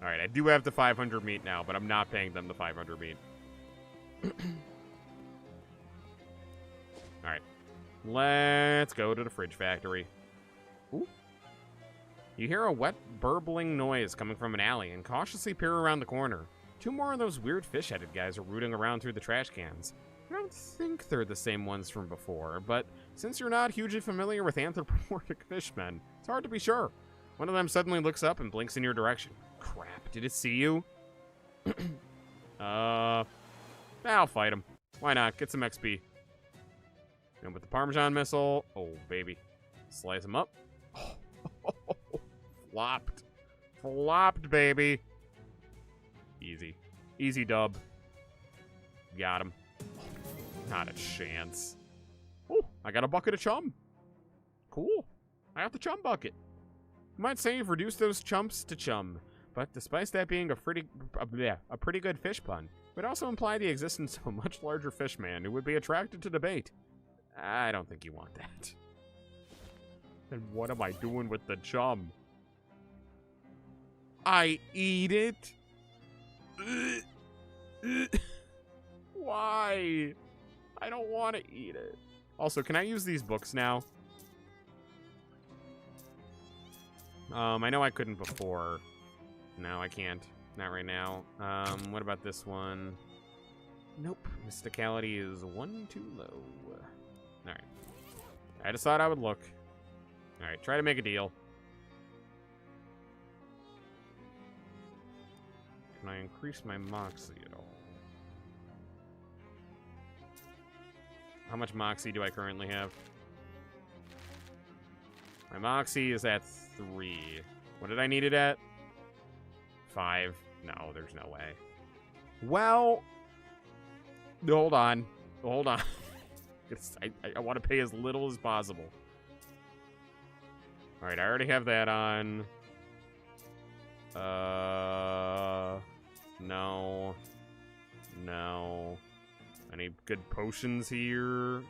Alright, I do have the 500 meat now, but I'm not paying them the 500 meat. Alright. Let's go to the fridge factory. Ooh. You hear a wet, burbling noise coming from an alley and cautiously peer around the corner. 2 more of those weird fish-headed guys are rooting around through the trash cans. I don't think they're the same ones from before, but since you're not hugely familiar with anthropomorphic fishmen, It's hard to be sure. One of them suddenly looks up and blinks in your direction. Crap, did it see you? I'll fight him. Why not? Get some XP. And with the Parmesan missile, oh, baby. Slice him up. Flopped. Flopped, baby. Easy. Easy dub. Got him. Not a chance. Oh, I got a bucket of chum. Cool. I got the chum bucket. You might say you've reduced those chumps to chum, but despite that being a pretty good fish pun, it would also imply the existence of a much larger fish man who would be attracted to debate. I don't think you want that. Then what am I doing with the chum? I eat it? Why? I don't want to eat it. Also, can I use these books now? I know I couldn't before. No, I can't. Not right now. What about this one? Nope. Mysticality is one too low. Alright. I just thought I would look. Alright, try to make a deal. Can I increase my Moxie at all? How much Moxie do I currently have? My Moxie is at 3. What did I need it at? 5. No, there's no way. Well, hold on. Hold on. I want to pay as little as possible. Alright, I already have that on. No. No. Any good potions here?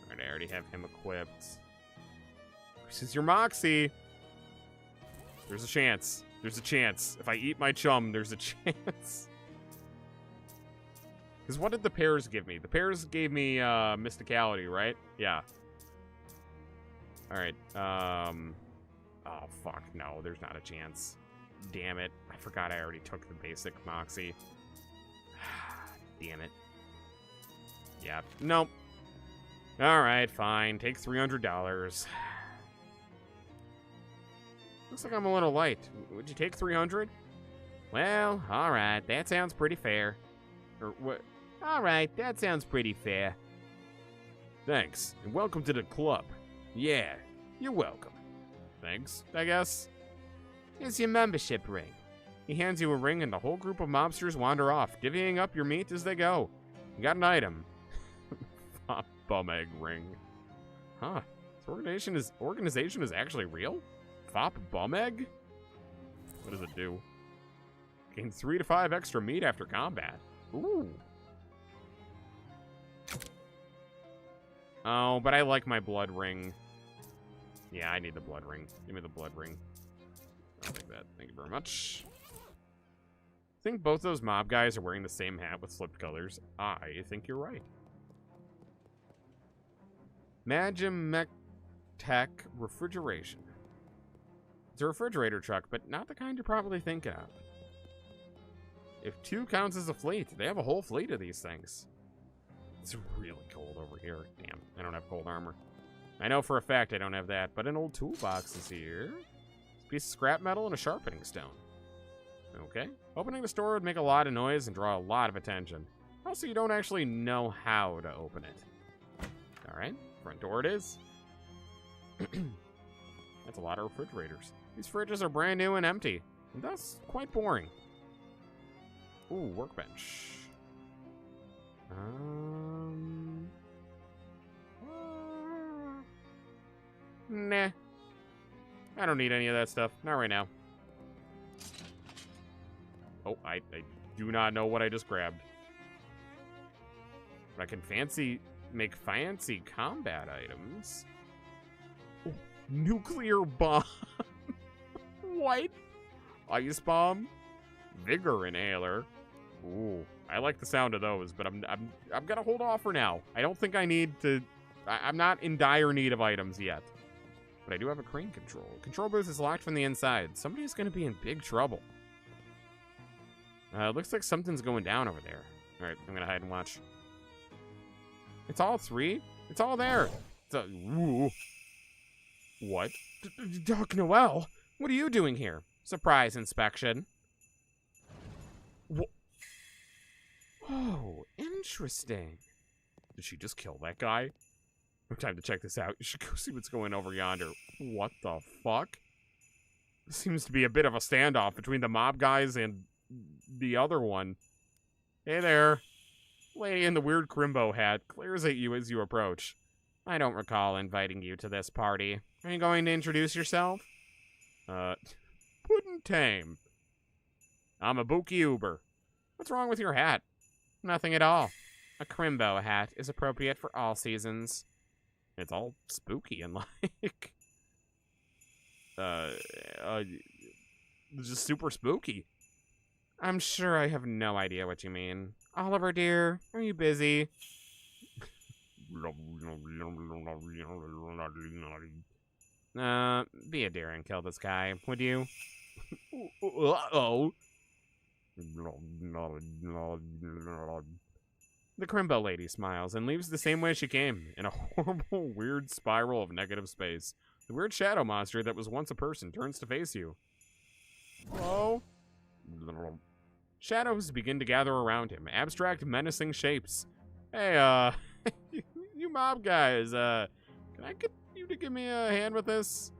Alright, I already have him equipped. This is your Moxie. There's a chance. There's a chance. If I eat my chum, there's a chance. Because what did the pears give me? The pears gave me Mysticality, right? Yeah. Alright. Oh, fuck. No, there's not a chance. Damn it. I forgot I already took the basic Moxie. Damn it. Yeah. Nope. Alright, fine. Take $300. Looks like I'm a little light. Would you take 300? Well, alright. That sounds pretty fair. Or what? Alright, that sounds pretty fair. Thanks, and welcome to the club. Yeah, you're welcome. Thanks, I guess. Here's your membership ring. He hands you a ring and the whole group of mobsters wander off, divvying up your meat as they go. You got an item. Fop bum egg ring. Huh. This organization is actually real? Fop bum egg? What does it do? Gain 3 to 5 extra meat after combat. Ooh. Oh, but I like my blood ring. Yeah, I need the blood ring. Give me the blood ring. I'll take that. Thank you very much. I think both those mob guys are wearing the same hat with flipped colors. I think you're right. Magimech Tech Refrigeration. It's a refrigerator truck, but not the kind you're probably thinking of. If 2 counts as a fleet, they have a whole fleet of these things. It's really cold over here. Damn, I don't have cold armor. I know for a fact I don't have that, but an old toolbox is here. A piece of scrap metal and a sharpening stone. Okay. Opening the store would make a lot of noise and draw a lot of attention. Also, you don't actually know how to open it. Alright, front door it is. That's a lot of refrigerators. These fridges are brand new and empty, and thus quite boring. Ooh, workbench. Nah. I don't need any of that stuff. Not right now. Oh, I do not know what I just grabbed. But I can make fancy combat items. Ooh, nuclear bomb. What? Ice bomb. Vigor inhaler. Ooh, I like the sound of those, but I'm gonna hold off for now. I don't think I need to. I'm not in dire need of items yet. But I do have a crane control. Control booth is locked from the inside. Somebody's gonna be in big trouble. Looks like something's going down over there. All right, I'm gonna hide and watch. It's all 3. It's all there. Ooh. What? Doc Noel, what are you doing here? Surprise inspection. Oh, interesting. Did she just kill that guy? No time to check this out. You should go see what's going over yonder. What the fuck? Seems to be a bit of a standoff between the mob guys and the other one. Hey there. Lady in the weird Crimbo hat glares at you as you approach. I don't recall inviting you to this party. Are you going to introduce yourself? Puddin' Tame. I'm a Buki Uber. What's wrong with your hat? Nothing at all. A Crimbo hat is appropriate for all seasons. It's all spooky and like... just super spooky. I'm sure I have no idea what you mean. Oliver, dear, are you busy? Be a dear and kill this guy, would you? Uh-oh. The Crimbo lady smiles and leaves the same way she came, in a horrible, weird spiral of negative space. The weird shadow monster that was once a person turns to face you. Hello? Shadows begin to gather around him, abstract, menacing shapes. Hey, you mob guys, can I get you to give me a hand with this?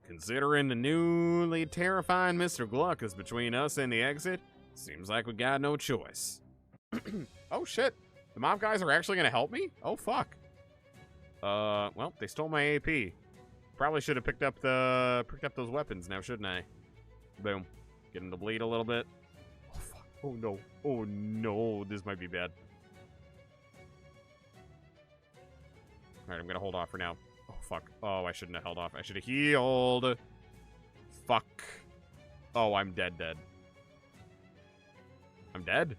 Considering the newly terrifying Mr. Gluck is between us and the exit, seems like we got no choice. Oh shit, the mob guys are actually gonna help me? Oh fuck. Well, they stole my AP. Probably should have picked up those weapons now, shouldn't I? Boom. Get him to bleed a little bit. Oh fuck. Oh no. Oh no, this might be bad. Alright, I'm gonna hold off for now. Oh fuck. Oh, I shouldn't have held off. I should have healed. Fuck. Oh, I'm dead. I'm dead?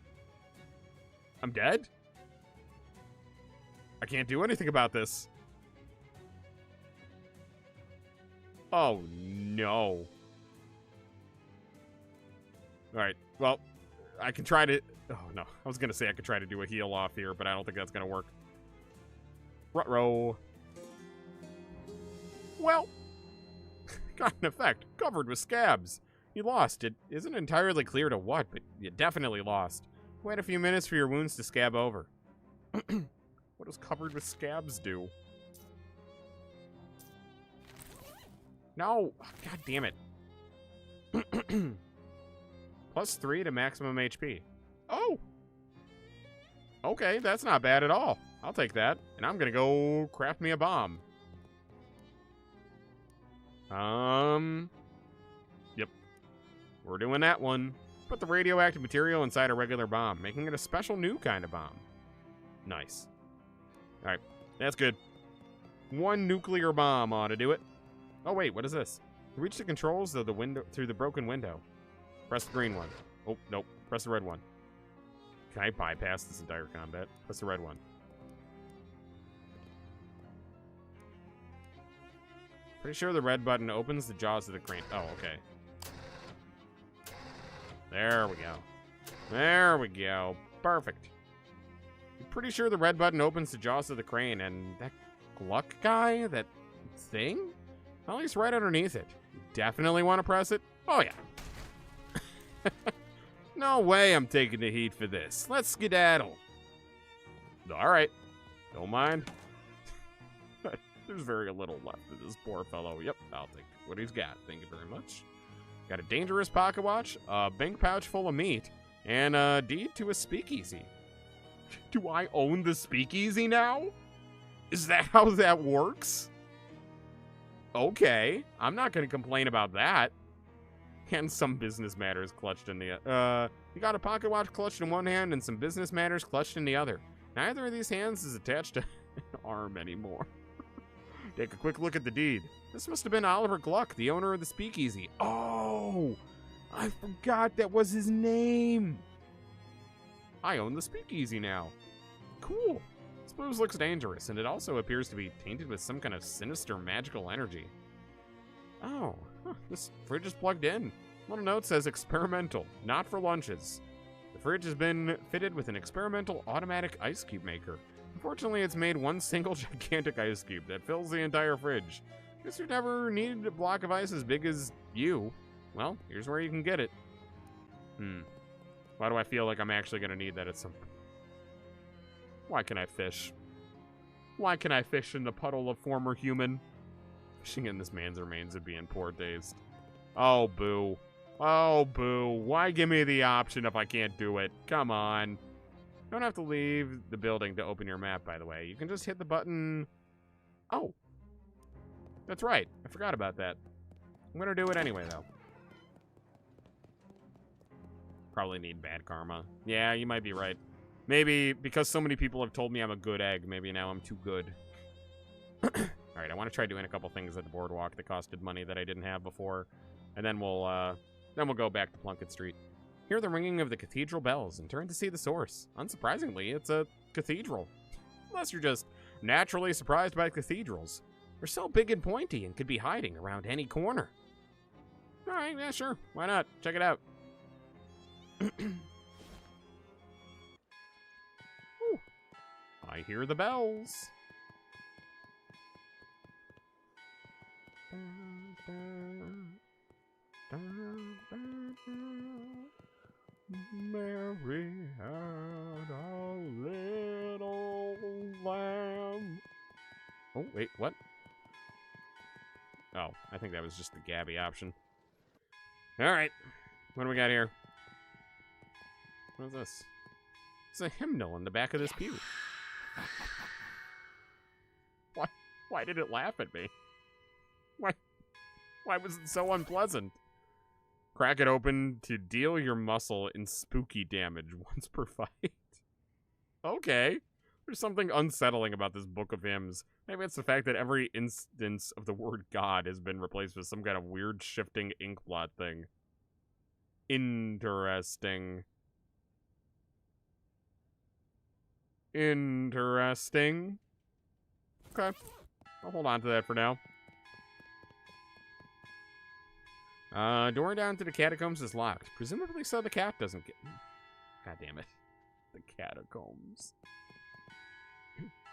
I'm dead? I can't do anything about this. Oh, no. Alright, well, I can try to... Oh, no. I was going to say I could try to do a heal off here, but I don't think that's going to work. Ruh-roh. Well, got an effect. Covered with scabs. You lost. It isn't entirely clear to what, but you definitely lost. Wait a few minutes for your wounds to scab over. What does covered with scabs do? No! God damn it. +3 to maximum HP. Oh! Okay, that's not bad at all. I'll take that. And I'm gonna go craft me a bomb. Yep. We're doing that one. Put the radioactive material inside a regular bomb, making it a special new kind of bomb. Nice. Alright, that's good. One nuclear bomb ought to do it. Oh wait, what is this? Reach the controls of the window through the broken window. Press the green one. Oh, nope. Press the red one. Can I bypass this entire combat? Press the red one. Pretty sure the red button opens the jaws of the crane. Oh, okay. There we go. There we go. Perfect. I'm pretty sure the red button opens the jaws of the crane, and that Gluck guy, that thing? Well, he's right underneath it. Definitely want to press it? Oh, yeah. No way I'm taking the heat for this. Let's skedaddle. All right. Don't mind. There's very little left of this poor fellow. Yep, I'll take what he's got. Thank you very much. Got a dangerous pocket watch, a bank pouch full of meat, and a deed to a speakeasy. Do I own the speakeasy now? Is that how that works? Okay, I'm not going to complain about that. And some business matters clutched in the... you got a pocket watch clutched in one hand and some business matters clutched in the other. Neither of these hands is attached to an arm anymore. Take a quick look at the deed. This must have been Oliver Gluck, the owner of the speakeasy. Oh, I forgot that was his name. I own the speakeasy now. Cool. This booze looks dangerous, and it also appears to be tainted with some kind of sinister magical energy. Oh, this fridge is plugged in. Little note says experimental, not for lunches. The fridge has been fitted with an experimental automatic ice cube maker. Unfortunately, it's made one single gigantic ice cube that fills the entire fridge. Guess you never needed a block of ice as big as you. Well, here's where you can get it. Why do I feel like I'm actually going to need that at some point? Why can I fish? Why can I fish in the puddle of former human? Fishing in this man's remains would be in poor taste. Oh, boo. Oh, boo. Why give me the option if I can't do it? Come on. You don't have to leave the building to open your map, by the way. You can just hit the button. Oh. That's right. I forgot about that. I'm going to do it anyway, though. Probably need bad karma. Yeah, you might be right. Maybe because so many people have told me I'm a good egg, maybe now I'm too good. Alright, I want to try doing a couple things at the boardwalk that costed money that I didn't have before. And then we'll go back to Plunkett Street. Hear the ringing of the cathedral bells and turn to see the source. Unsurprisingly, it's a cathedral. Unless you're just naturally surprised by cathedrals. They're so big and pointy and could be hiding around any corner. Alright, yeah, sure. Why not? Check it out. I hear the bells. Mary had a little lamb. Oh, wait, what? Oh, I think that was just the Gabby option. Alright, what do we got here? What is this? It's a hymnal in the back of this pew. Why did it laugh at me? Why was it so unpleasant? Crack it open to deal your muscle in spooky damage once per fight. Okay. There's something unsettling about this book of hymns. Maybe it's the fact that every instance of the word God has been replaced with some kind of weird shifting ink blot thing. Interesting. Interesting. Okay. I'll hold on to that for now. Door down to the catacombs is locked. Presumably so the cat doesn't get... God damn it. The catacombs.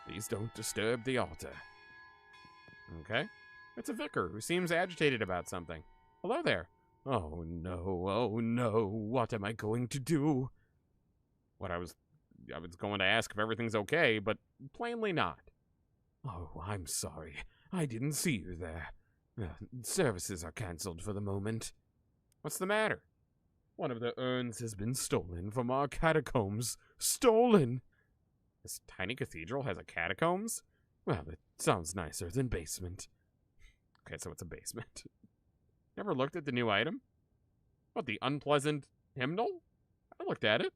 Please don't disturb the altar. Okay. It's a vicar who seems agitated about something. Hello there. Oh no, what am I going to do? I was going to ask if everything's okay, but plainly not. Oh, I'm sorry. I didn't see you there. Services are cancelled for the moment. What's the matter? One of the urns has been stolen from our catacombs. Stolen! This tiny cathedral has a catacombs? Well, it sounds nicer than basement. Okay, so it's a basement. Never looked at the new item? What, the unpleasant hymnal? I looked at it.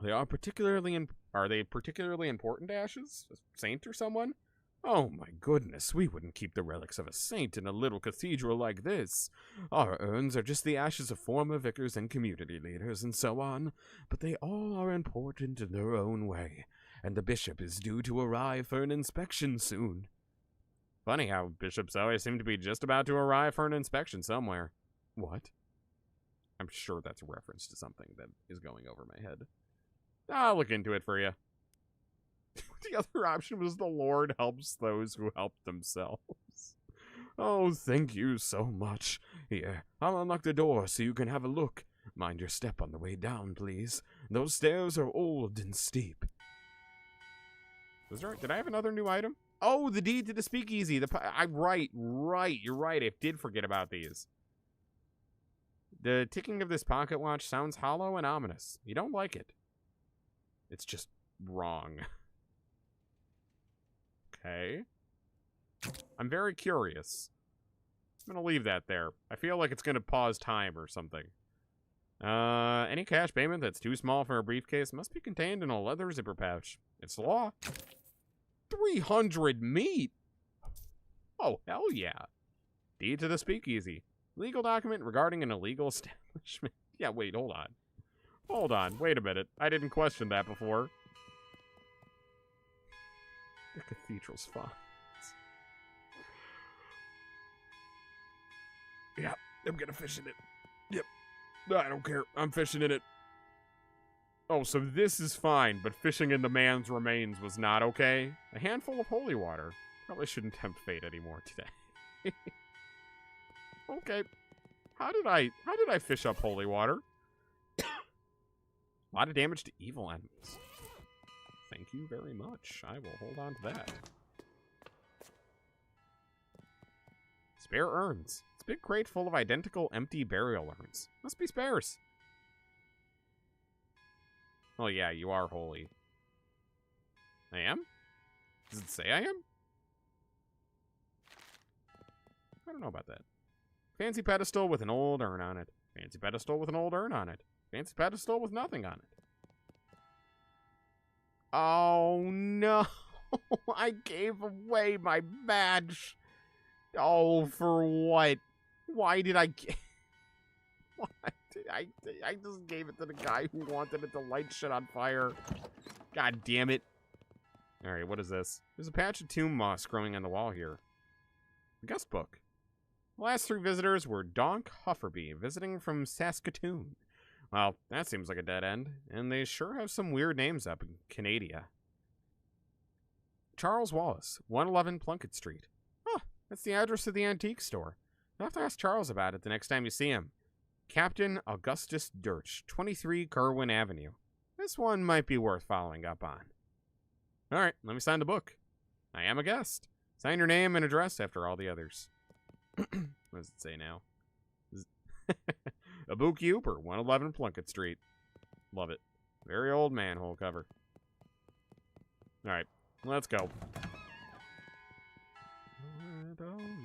Are they particularly important ashes? A saint or someone? Oh my goodness, we wouldn't keep the relics of a saint in a little cathedral like this. Our urns are just the ashes of former vicars and community leaders and so on, but they all are important in their own way, and the bishop is due to arrive for an inspection soon. Funny how bishops always seem to be just about to arrive for an inspection somewhere. What? I'm sure that's a reference to something that is going over my head. I'll look into it for you. The other option was the Lord helps those who help themselves. Oh, thank you so much. Here, I'll unlock the door so you can have a look. Mind your step on the way down, please. Those stairs are old and steep. Did I have another new item? Oh, the deed to the speakeasy. Right. You're right. I did forget about these. The ticking of this pocket watch sounds hollow and ominous. You don't like it. It's just wrong. Okay. I'm very curious. I'm gonna leave that there. I feel like it's gonna pause time or something. Any cash payment that's too small for a briefcase must be contained in a leather zipper pouch. It's the law. 300 meat? Oh, hell yeah. Deed to the speakeasy. Legal document regarding an illegal establishment. Yeah, wait, hold on. Hold on, wait a minute. I didn't question that before. The cathedral's fine. Yeah, I'm gonna fish in it. Yep. I don't care. I'm fishing in it. Oh, so this is fine, but fishing in the man's remains was not okay? A handful of holy water. Probably shouldn't tempt fate anymore today. Okay. How did I fish up holy water? A lot of damage to evil enemies. Thank you very much. I will hold on to that. Spare urns. It's a big crate full of identical empty burial urns. Must be spares. Oh yeah, you are holy. I am? Does it say I am? I don't know about that. Fancy pedestal with an old urn on it. Fancy pedestal with an old urn on it. Fancy pedestal with nothing on it. Oh no! I gave away my badge! Oh, for what? Why did I Why did I just gave it to the guy who wanted it to light shit on fire. God damn it. Alright, what is this? There's a patch of tomb moss growing on the wall here. Guest book. The last 3 visitors were Donk Hufferby, visiting from Saskatoon. Well, that seems like a dead end, and they sure have some weird names up in Canada. Charles Wallace, 111 Plunkett Street. Huh, that's the address of the antique store. You'll have to ask Charles about it the next time you see him. Captain Augustus Dirch, 23 Kerwin Avenue. This one might be worth following up on. Alright, let me sign the book. I am a guest. Sign your name and address after all the others. What does it say now? Abuk Uper, 111 Plunkett Street. Love it. Very old manhole cover. Alright, let's go.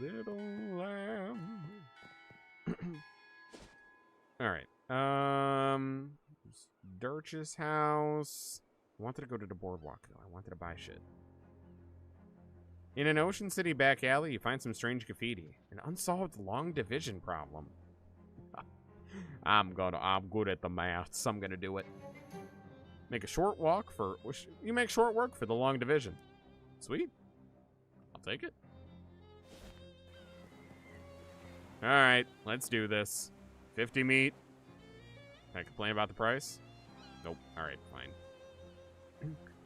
Little lamb. Alright. Dirch's house. I wanted to go to the boardwalk, though. I wanted to buy shit. In an Ocean City back alley, you find some strange graffiti. An unsolved long division problem. I'm good at the maths. I'm gonna do it. Make a short walk for... You make short work for the long division. Sweet. I'll take it. Alright, let's do this. 50 meat. Can I complain about the price? Nope. Alright, fine.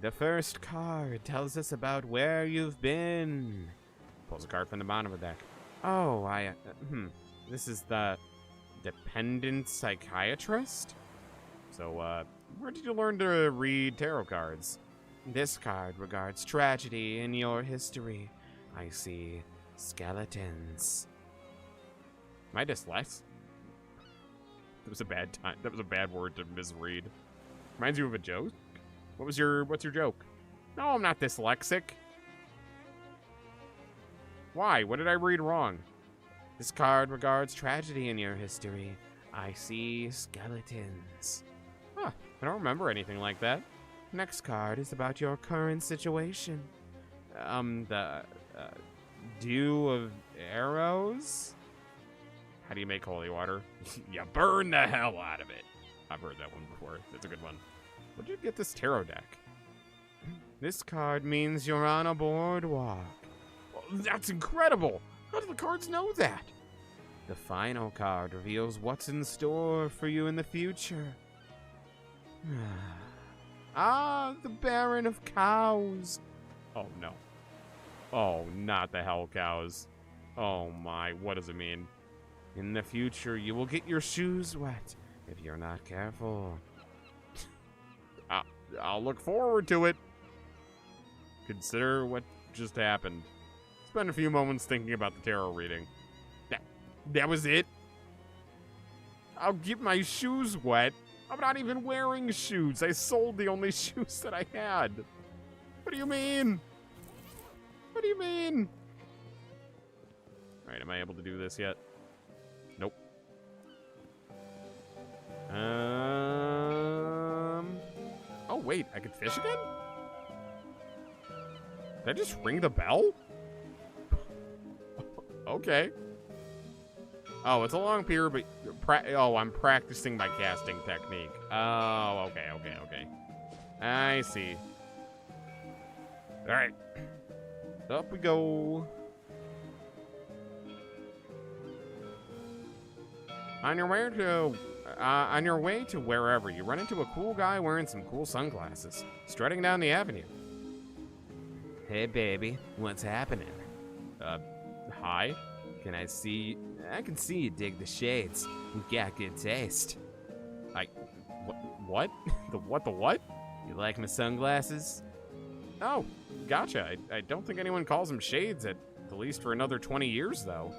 The first card tells us about where you've been. Pulls a card from the bottom of the deck. Oh, this is the dependent psychiatrist? So, where did you learn to read tarot cards? This card regards tragedy in your history. I see skeletons. Am I dyslexic? That was a bad time. That was a bad word to misread. Reminds you of a joke? What's your joke? No, I'm not dyslexic. Why? What did I read wrong? This card regards tragedy in your history. I see skeletons. Huh, I don't remember anything like that. Next card is about your current situation. The dew of arrows? How do you make holy water? You burn the hell out of it. I've heard that one before. That's a good one. Where'd you get this tarot deck? This card means you're on a boardwalk. Oh, that's incredible! How do the cards know that? The final card reveals what's in store for you in the future. The Baron of Cows. Oh no. Oh, not the Hell Cows. Oh my, what does it mean? In the future, you will get your shoes wet if you're not careful. I'll look forward to it. Consider what just happened. Spend a few moments thinking about the tarot reading. That was it? I'll get my shoes wet. I'm not even wearing shoes. I sold the only shoes that I had. What do you mean? What do you mean? Alright, am I able to do this yet? Nope. Oh, wait, I could fish again? Did I just ring the bell? Okay. Oh, it's a long pier, but... I'm practicing my casting technique. Oh, okay. I see. Alright. Up we go. On your way to On your way to wherever, you run into a cool guy wearing some cool sunglasses, strutting down the avenue. Hey, baby, what's happening? Hi? I can see you dig the shades. You got good taste. What? The what? You like my sunglasses? Oh, gotcha. I don't think anyone calls them shades at least for another 20 years, though.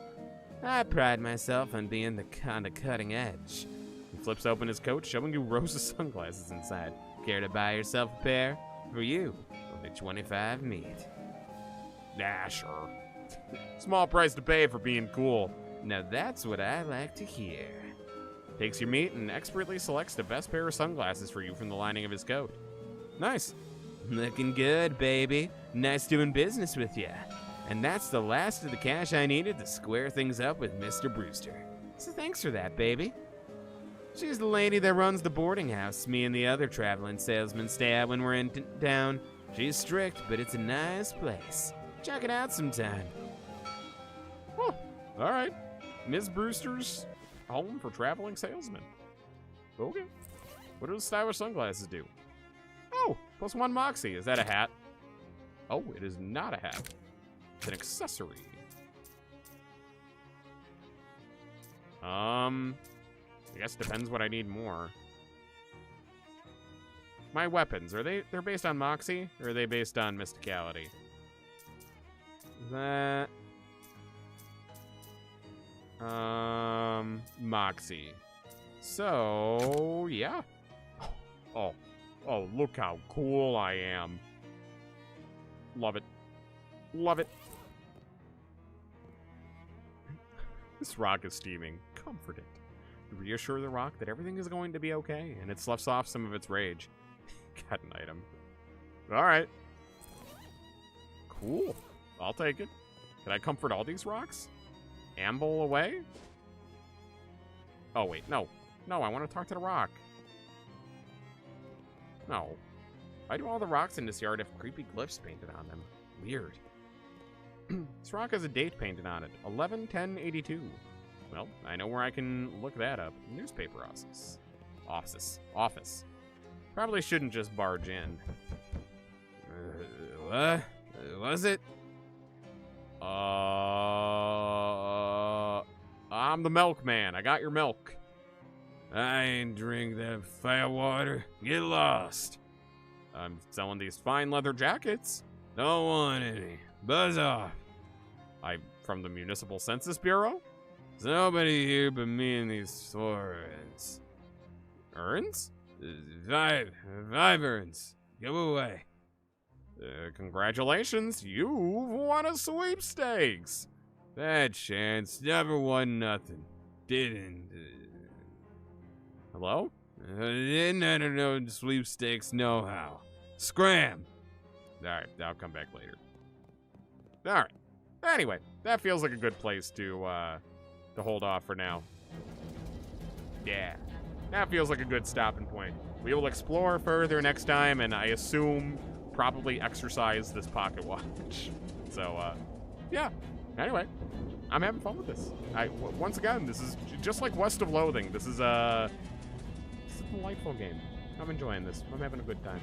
I pride myself on being the kind of cutting edge. He flips open his coat, showing you rows of sunglasses inside. Care to buy yourself a pair? For you, only 25 meat. Nah, sure. Small price to pay for being cool. Now that's what I like to hear. Takes your meat and expertly selects the best pair of sunglasses for you from the lining of his coat. Nice. Looking good, baby. Nice doing business with you. And that's the last of the cash I needed to square things up with Mr. Brewster. So thanks for that, baby. She's the lady that runs the boarding house me and the other traveling salesmen stay at when we're in town. She's strict, but it's a nice place. Check it out sometime. Oh, all right. Ms. Brewster's home for traveling salesmen. Okay. What do the stylish sunglasses do? Oh, +1 Moxie. Is that a hat? Oh, it is not a hat. It's an accessory. I guess it depends what I need more. My weapons, they're based on Moxie, or are they based on Mysticality? That... Moxie. So, yeah. Oh, look how cool I am. Love it. Love it. This rock is steaming. Comfort it. Reassure the rock that everything is going to be okay, and it sloughs off some of its rage. Got an item. Alright. Cool. I'll take it. Can I comfort all these rocks? Amble away? Oh, wait. No. No, I want to talk to the rock. No. Why do all the rocks in this yard have creepy glyphs painted on them? Weird. This rock has a date painted on it. 11/10/82. Well, I know where I can look that up. Newspaper office. Probably shouldn't just barge in. What? Was it? I'm the milkman. I got your milk. I ain't drink that fire water. Get lost. I'm selling these fine leather jackets. Don't want any. Buzz off. I'm from the Municipal Census Bureau. There's nobody here but me and these 4 urns. Urns? 5 urns. Give away. Congratulations, you've won a sweepstakes. Bad chance. Never won nothing. Didn't. Hello? Didn't enter no sweepstakes no how. Scram. Alright, I'll come back later. Alright. Anyway, that feels like a good place to hold off for now. Yeah. That feels like a good stopping point. We will explore further next time, and I assume probably exercise this pocket watch. So, yeah. Anyway, I'm having fun with this. Once again, this is just like West of Loathing. This is a delightful game. I'm enjoying this. I'm having a good time.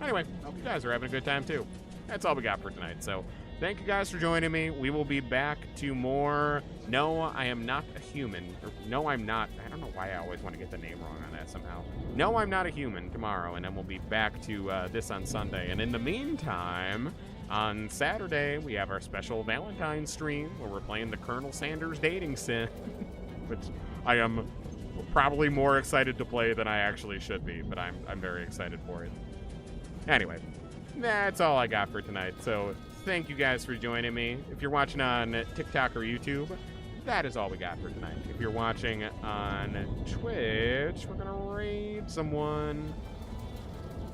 Anyway, hope you guys are having a good time too. That's all we got for tonight. So, thank you guys for joining me. We will be back to more No, I Am Not a Human. Or, no, I'm Not. I don't know why I always want to get the name wrong on that somehow. No, I'm Not a Human tomorrow, and then we'll be back to this on Sunday. And in the meantime, on Saturday, we have our special Valentine's stream where we're playing the Colonel Sanders dating sim, which I am probably more excited to play than I actually should be, but I'm very excited for it. Anyway, that's all I got for tonight. So thank you guys for joining me. If you're watching on TikTok or YouTube, that is all we got for tonight. If you're watching on Twitch, we're gonna raid someone.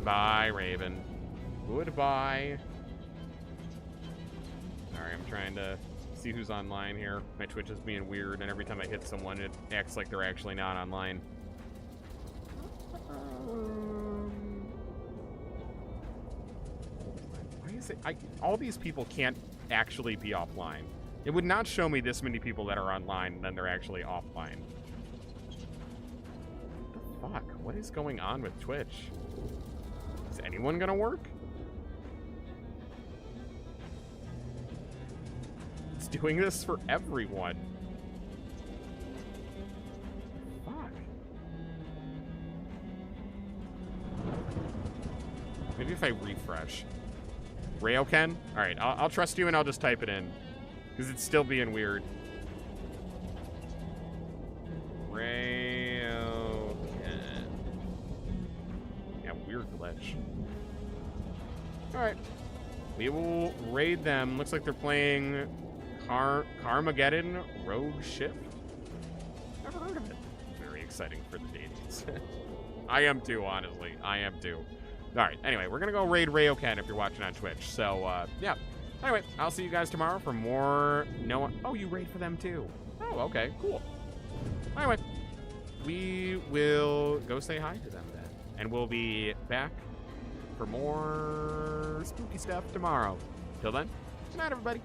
Bye, Raven. Goodbye. Alright, I'm trying to see who's online here. My Twitch is being weird, and every time I hit someone, it acts like they're actually not online. Why is it? All these people can't actually be offline. It would not show me this many people that are online, and then they're actually offline. What is going on with Twitch? Is anyone gonna work? It's doing this for everyone. Fuck. Maybe if I refresh. Rayoken? Alright, I'll trust you and I'll just type it in. Because it's still being weird. Rayoken. Yeah, weird glitch. Alright. We will raid them. Looks like they're playing Carmageddon Rogue Shift. Never heard of it. Very exciting for the dailies. I am too, honestly. I am too. Alright, anyway, we're gonna go raid Rayoken if you're watching on Twitch. So, yeah. Anyway, I'll see you guys tomorrow for more Noah. Oh, you raid for them too. Oh, okay, cool. Anyway, we will go say hi to them then. And we'll be back for more spooky stuff tomorrow. Till then, good night, everybody.